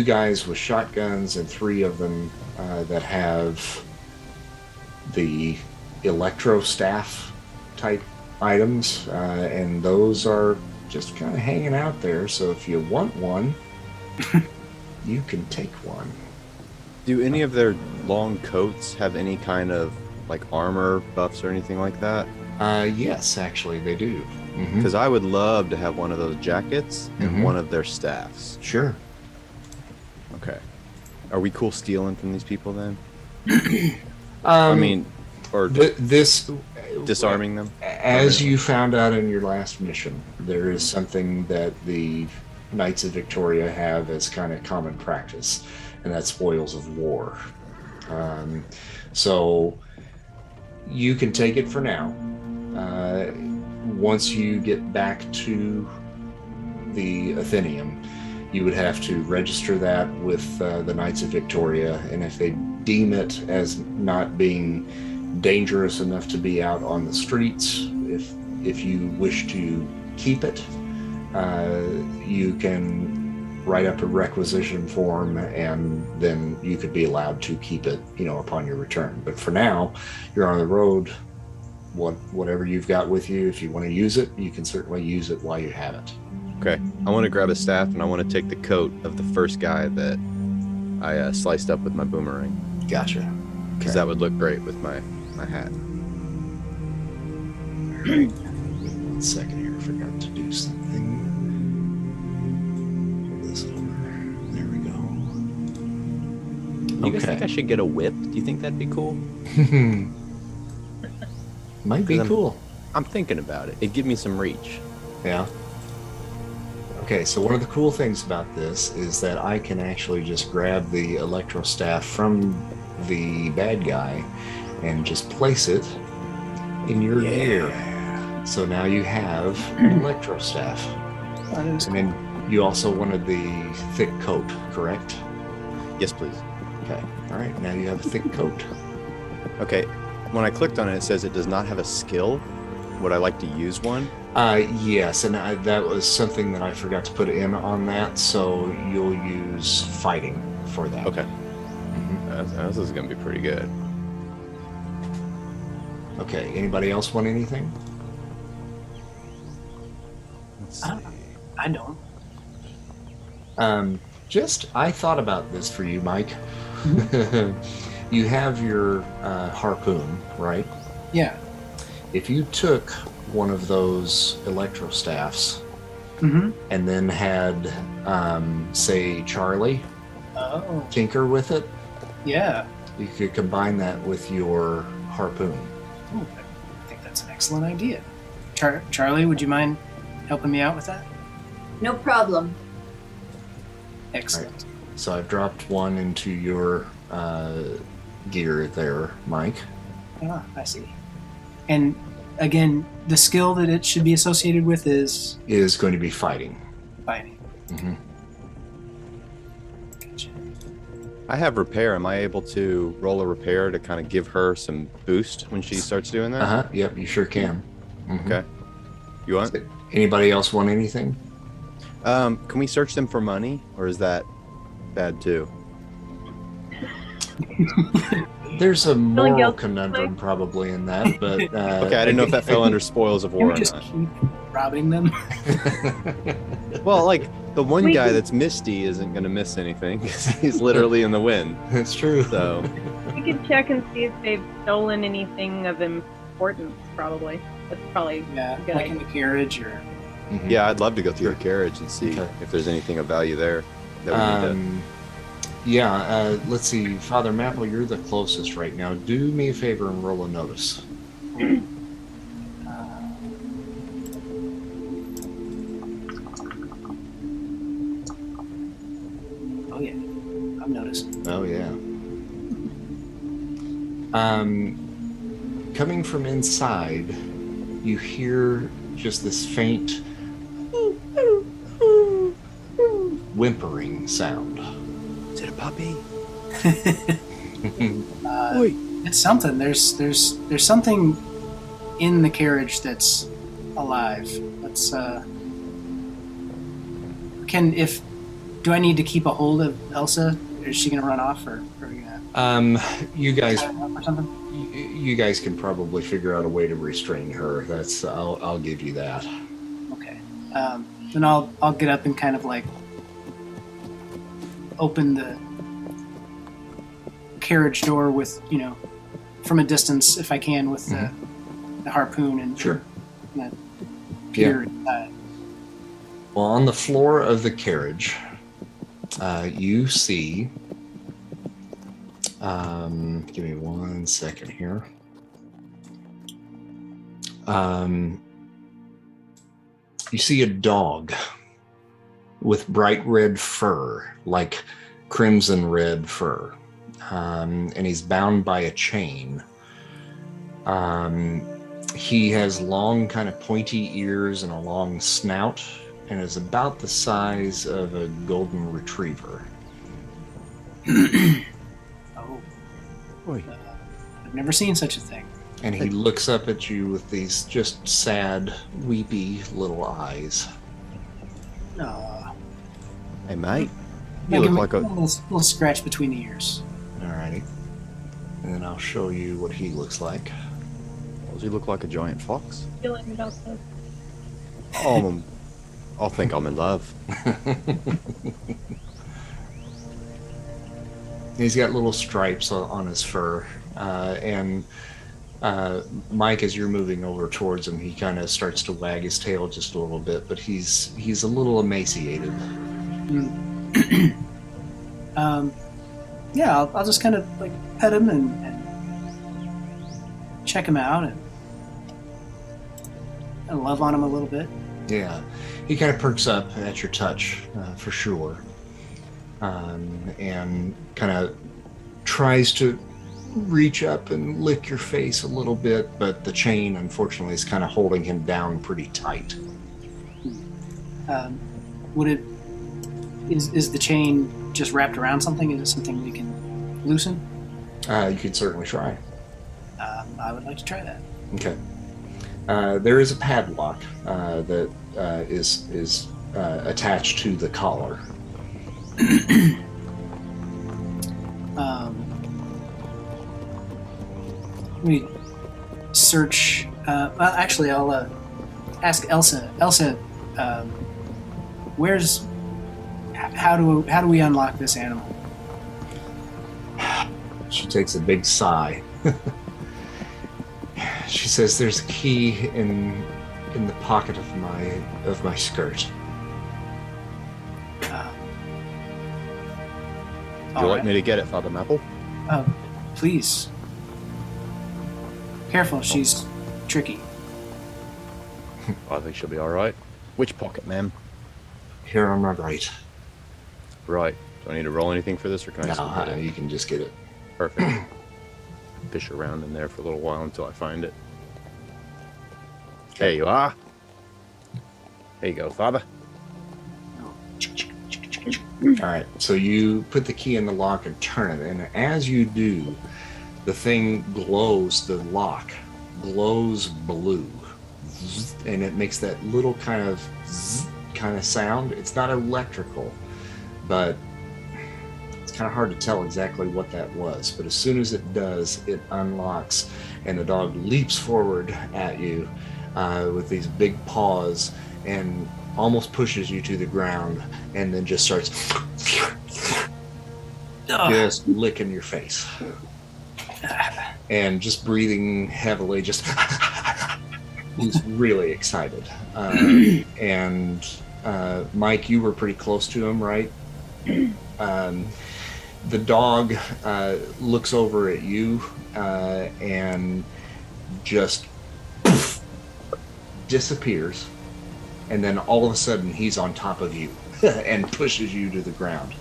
guys with shotguns and 3 of them that have the electro staff type items, and those are just kind of hanging out there. So if you want one, you can take one. Do any of their long coats have any kind of like armor buffs or anything like that? Yes, actually they do. Because I would love to have one of those jackets and one of their staffs. Sure. Okay. Are we cool stealing from these people then? I mean, or this disarming them? As you found out in your last mission, there is something that the Knights of Victoria have as kind of common practice, and that's spoils of war. So you can take it for now. Once you get back to the Athenaeum, you would have to register that with the Knights of Victoria, and if they deem it as not being dangerous enough to be out on the streets, if you wish to keep it, you can write up a requisition form, and then you could be allowed to keep it, upon your return. But for now, you're on the road. Whatever you've got with you, if you want to use it, you can certainly use it while you have it. Okay. I want to grab a staff, and I want to take the coat of the first guy that I sliced up with my boomerang. Gotcha. Because that would look great with my hat. All right. 1 second here. I forgot to do something. Hold this over. There we go. You guys think I should get a whip? Do you think that'd be cool? Might be cool. I'm thinking about it. It'd give me some reach. Yeah. Okay, so one of the cool things about this is that I can actually just grab the electro staff from the bad guy and just place it in your ear. So now you have an electro staff. And then you also wanted the thick coat, correct? Yes, please. Okay. All right, now you have a thick coat. Okay. When I clicked on it, it says it does not have a skill. Would I like to use one? Yes, and that was something that I forgot to put in on that, so you'll use fighting for that. Okay. This is going to be pretty good. Okay, anybody else want anything? I don't. I thought about this for you, Mike. You have your harpoon, right? Yeah. If you took one of those electro staffs and then had, say, Charlie tinker with it, you could combine that with your harpoon. Ooh, I think that's an excellent idea. Charlie, would you mind helping me out with that? No problem. Excellent. Right. So I've dropped one into your gear there, Mike. Ah, I see. And again, the skill that it should be associated with is going to be fighting. Fighting. Mm-hmm. Gotcha. I have repair. Am I able to roll a repair to kind of give her some boost when she starts doing that? Yep, you sure can. Mm-hmm. Okay. You want? Anybody else want anything? Can we search them for money, or is that bad too? There's a moral conundrum probably in that, but okay, I didn't know if that fell under spoils of war or just not. keep robbing them. Well, like the one guy that's Misty isn't going to miss anything because he's literally in the wind. That's true. So We could check and see if they've stolen anything of importance. Probably. That's probably Yeah, good. like in the carriage or. Mhm. yeah, I'd love to go through your carriage and see if there's anything of value there. That we need to... Let's see, Father Maple, you're the closest right now. Do me a favor and roll a notice. Oh yeah, I'm noticing. Oh yeah. Coming from inside, you hear just this faint whimpering sound. Is it a puppy? It's something. There's something in the carriage that's alive. Let's do I need to keep a hold of Elsa? Is she gonna run off or are we gonna You guys tie her up or something? you guys can probably figure out a way to restrain her. That's I'll give you that. Okay. Then I'll get up and kind of like open the carriage door with, from a distance if I can with the harpoon and Sure. peer inside. Well, on the floor of the carriage, you see. Give me 1 second here. You see a dog with bright red fur, like crimson red fur, and he's bound by a chain. He has long, kind of pointy ears and a long snout, and is about the size of a golden retriever. Oh, Oi. I've never seen such a thing. And he looks up at you with these just sad, weepy little eyes. No. Hey, mate. Give You me look like a... little scratch between the ears. Alrighty. And then I'll show you what he looks like. Does he look like a giant fox? Feeling it also. Oh, I'll think I'm in love. He's got little stripes on his fur. And Mike, as you're moving over towards him, he kind of starts to wag his tail just a little bit, but he's a little emaciated. Yeah, I'll just kind of like pet him and check him out and love on him a little bit. Yeah, he kind of perks up at your touch, for sure, and kind of tries to reach up and lick your face a little bit, but the chain, unfortunately, is kind of holding him down pretty tight. Is the chain just wrapped around something? Is it something we can loosen? You could certainly try. I would like to try that. Okay. There is a padlock that is attached to the collar. Let me search. Well, actually, I'll ask Elsa. Elsa, where's? How do we unlock this animal? She takes a big sigh. She says, "There's a key in the pocket of my skirt." Would you like me to get it, Father Maple? Please. Careful, she's tricky. I think she'll be all right. Which pocket, ma'am? Here on my right. Right. Do I need to roll anything for this, or can I just get it? You can just get it. Perfect. Fish around in there for a little while until I find it. There you are. There you go, Father. All right, so you put the key in the lock and turn it, and as you do, the thing glows, the lock glows blue, and it makes that little kind of sound. It's not electrical, but it's kind of hard to tell exactly what that was. But as soon as it does, it unlocks, and the dog leaps forward at you with these big paws and almost pushes you to the ground, and then just starts just licking your face and just breathing heavily. Just he's really excited. And Mike, you were pretty close to him, right? The dog looks over at you and just disappears. And then all of a sudden, he's on top of you and pushes you to the ground.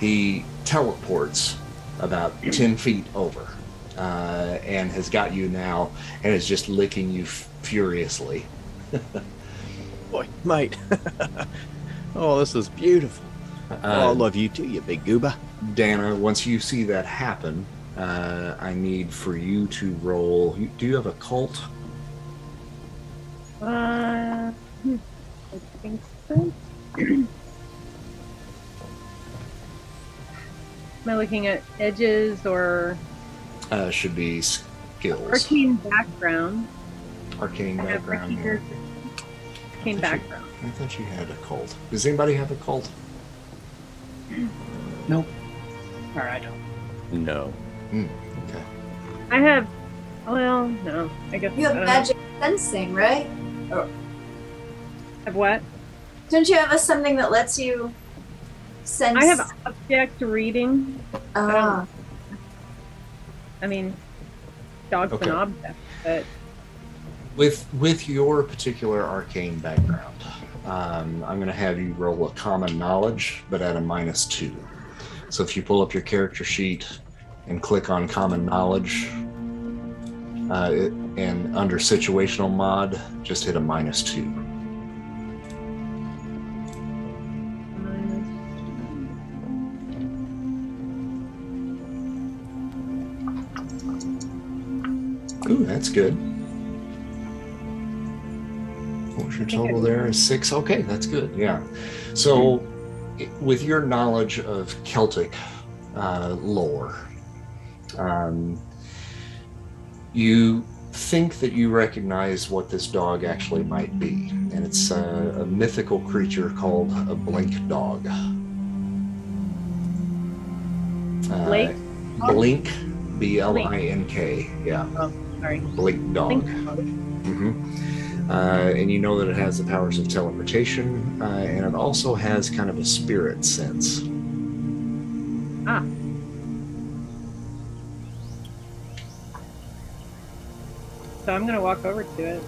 He teleports about 10 feet over and has got you now and is just licking you furiously. Boy, mate. Oh, this is beautiful. I love you too, you big goober. Dana, once you see that happen, I need for you to roll. Do you have a cult? I think so. Am I looking at edges or? Should be skills. Arcane background. Arcane background. Yeah. Arcane background. I thought you had a cult. Does anybody have a cult? Nope. Or I don't. No. Okay. I have. Well, no. I guess You have magic sensing, right? Have what? Don't you have something that lets you sense? I have object reading. I mean, dog's an object, but with your particular arcane background, I'm going to have you roll a common knowledge, but at a -2. So if you pull up your character sheet and click on common knowledge, and under situational mod, just hit a -2. Ooh, that's good. What was your total there? 6? Okay, that's good, yeah. So, with your knowledge of Celtic lore, you think that you recognize what this dog actually might be, and it's a mythical creature called a blink dog. Blink, B-L-I-N-K, yeah. Oh, sorry. Blink dog. And you know that it has the powers of teleportation, and it also has kind of a spirit sense. Ah. So I'm going to walk over to it,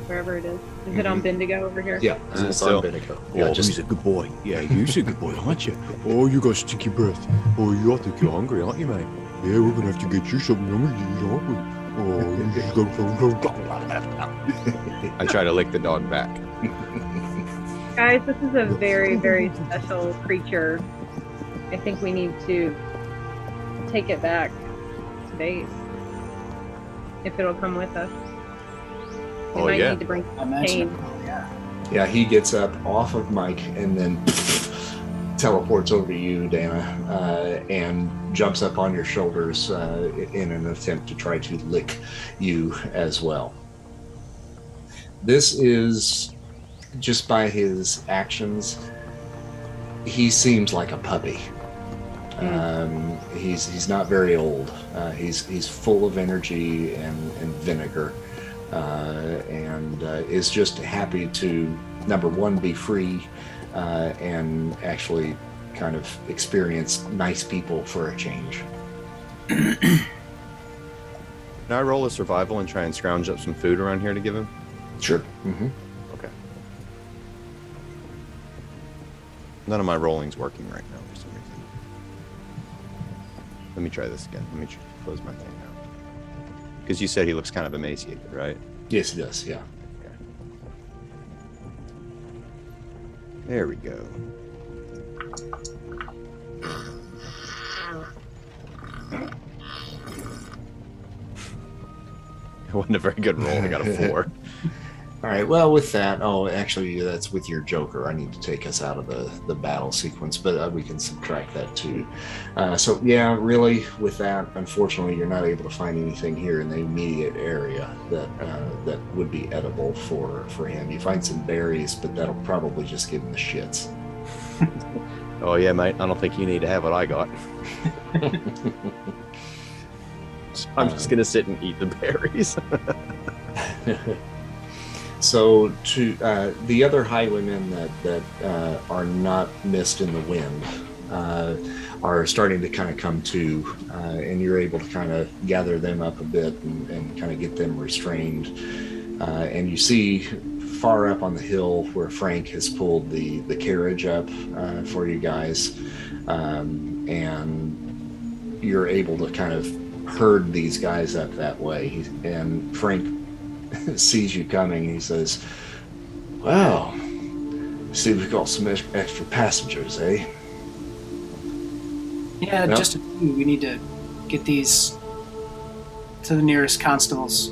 wherever it is. Is it on Bendigo over here? Yeah, it's on Bendigo. Yeah, he's a good boy. Yeah, you're a good boy, aren't you? Oh, you got stinky breath. Oh, I think you're hungry, aren't you, mate? Yeah, we're going to have to get you something yummy to eat, aren't we? Oh, you just go. I try to lick the dog back. Guys, this is a very, very special creature. I think we need to take it back to base. If it'll come with us. We might need to bring Kane. Yeah, he gets up off of Mike and then teleports over to you, Dana, and jumps up on your shoulders in an attempt to try to lick you as well. This is, just by his actions, he seems like a puppy. He's not very old. He's full of energy and vinegar, and is just happy to, number one, be free, and actually kind of experience nice people for a change. Can I roll a survival and try and scrounge up some food around here to give him? Sure. Okay. None of my rolling's working right now for some reason. Let me try this again. Let me close my thing now. Because you said he looks kind of emaciated, right? Yes, he does. Yeah. Okay. There we go. It wasn't a very good roll. I got a 4. All right. Well, with that, oh, actually, that's with your Joker. I need to take us out of the battle sequence, but we can subtract that too. So yeah, really, with that, unfortunately, you're not able to find anything here in the immediate area that would be edible for him. You find some berries, but that'll probably just give him the shits. Oh yeah, mate. I don't think you need to have what I got. I'm just gonna sit and eat the berries. So to the other highwaymen that are not missed in the wind are starting to kind of come to, and you're able to kind of gather them up a bit and kind of get them restrained. And you see far up on the hill where Frank has pulled the carriage up for you guys, and you're able to kind of herd these guys up that way. And Frank sees you coming. He says, "Well, see, we've got some extra passengers, eh?" Yeah, just a few. We need to get these to the nearest constable's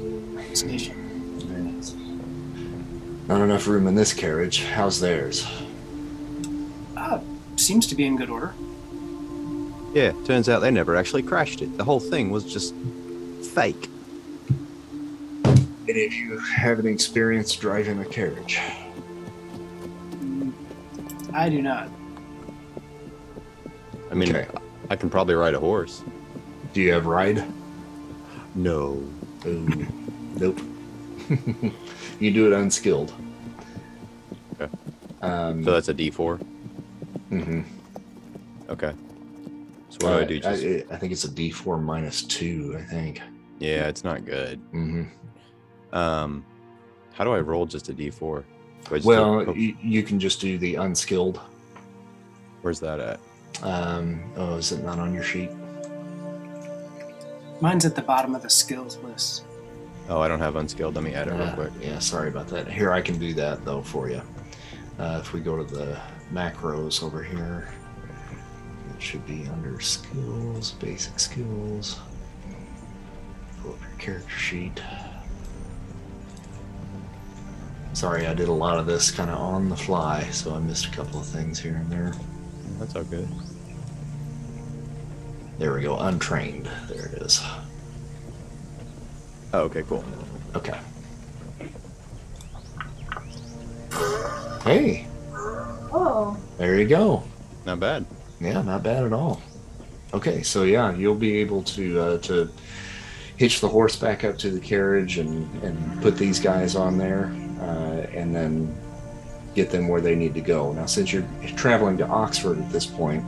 station. Not enough room in this carriage. How's theirs? Seems to be in good order. Yeah, turns out they never actually crashed it. The whole thing was just fake. Any of you have any experience driving a carriage? I do not. I mean, okay. I can probably ride a horse. Do you have ride? No. Ooh, nope. You do it unskilled. Okay. So that's a D4? Mm-hmm. Okay. So what do I do? I think it's a D4 minus 2, I think. Yeah, it's not good. Mm-hmm. How do I roll just a D4? You can just do the unskilled. Where's that at? Oh, is it not on your sheet? Mine's at the bottom of the skills list. Oh, I don't have unskilled. Let me add it real quick. Yeah, sorry about that. Here, I can do that, though, for you. If we go to the macros over here, it should be under skills, basic skills. Pull up your character sheet. Sorry, I did a lot of this kind of on the fly, so I missed a couple of things here and there. That's all good. There we go, untrained. There it is. Oh, okay, cool. Okay. Hey. Oh. There you go. Not bad. Yeah, not bad at all. Okay, so yeah, you'll be able to hitch the horse back up to the carriage and put these guys on there, and then get them where they need to go. Now, since you're traveling to Oxford at this point,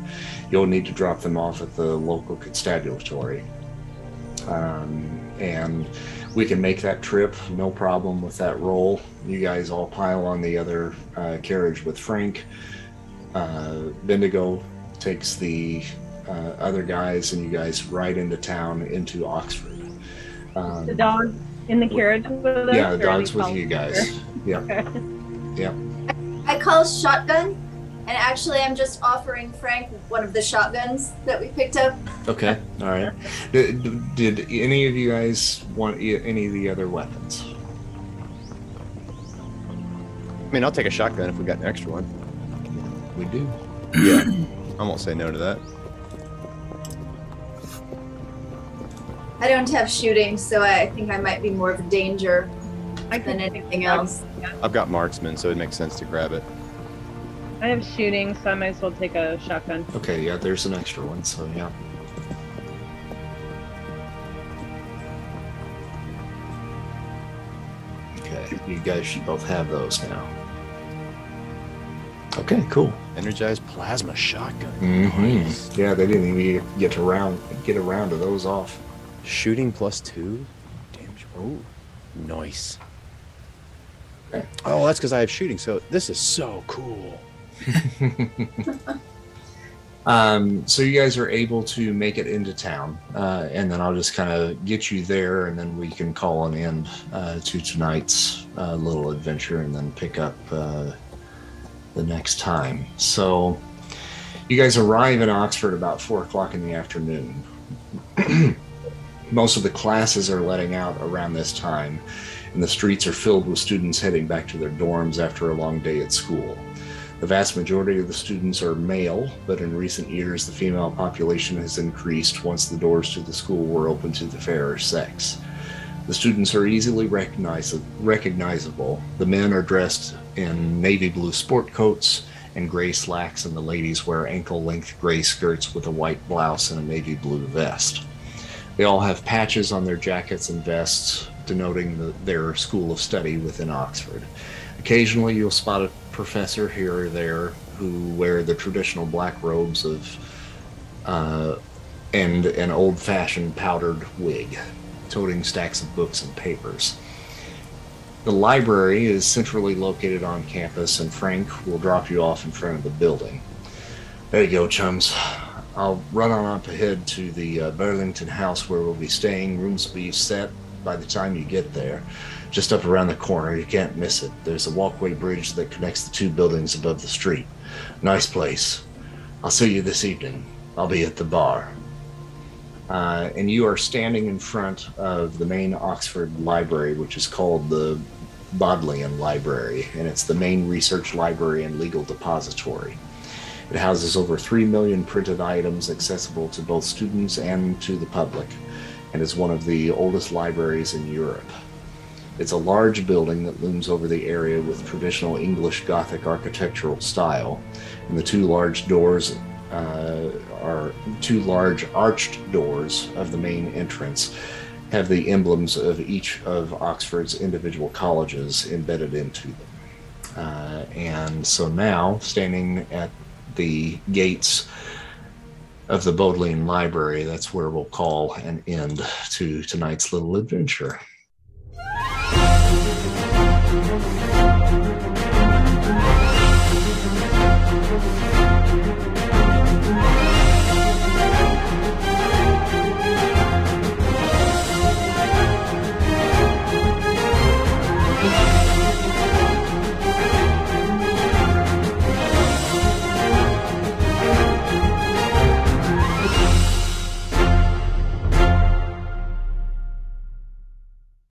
you'll need to drop them off at the local constabulary. And we can make that trip, no problem with that roll. You guys all pile on the other carriage with Frank. Bendigo takes the other guys, and you guys ride into town, into Oxford. The dog in the carriage with us? Yeah, the dog's with you guys. Yeah. Okay. Yeah. I call shotgun, and actually I'm just offering Frank one of the shotguns that we picked up. Okay, all right. Did any of you guys want any of the other weapons? I mean, I'll take a shotgun if we got an extra one. We do. Yeah, I won't say no to that. I don't have shooting, so I think I might be more of a danger than anything else. I've got marksman, so it makes sense to grab it. I have shooting, so I might as well take a shotgun. Okay, yeah, there's an extra one, so yeah. Okay, you guys should both have those now. Okay, cool. Energized plasma shotgun. Mm-hmm. Nice. Yeah, they didn't even get around to those off. Shooting +2. Damage. Oh, nice. Okay. Oh, that's because I have shooting. So this is so cool. So you guys are able to make it into town, and then I'll just kind of get you there, and then we can call an end to tonight's little adventure, and then pick up the next time. So you guys arrive in Oxford about 4 o'clock in the afternoon. Most of the classes are letting out around this time, and the streets are filled with students heading back to their dorms after a long day at school. The vast majority of the students are male, but in recent years the female population has increased once the doors to the school were open to the fairer sex. The students are easily recognizable. The men are dressed in navy blue sport coats and gray slacks, and the ladies wear ankle-length gray skirts with a white blouse and a navy blue vest. They all have patches on their jackets and vests, denoting their school of study within Oxford. Occasionally you'll spot a professor here or there who wear the traditional black robes and an old-fashioned powdered wig, toting stacks of books and papers. The library is centrally located on campus, and Frank will drop you off in front of the building. There you go, chums. I'll run on up ahead to the Burlington house where we'll be staying. Rooms will be set by the time you get there. Just up around the corner, you can't miss it. There's a walkway bridge that connects the 2 buildings above the street. Nice place. I'll see you this evening. I'll be at the bar. And you are standing in front of the main Oxford library, which is called the Bodlean Library, and it's the main research library and legal depository. It houses over 3 million printed items accessible to both students and to the public, and is one of the oldest libraries in Europe. It's a large building that looms over the area with traditional English Gothic architectural style, and the 2 large doors are 2 large arched doors of the main entrance have the emblems of each of Oxford's individual colleges embedded into them. And so now, standing at the gates of the Bodlean Library, that's where we'll call an end to tonight's little adventure.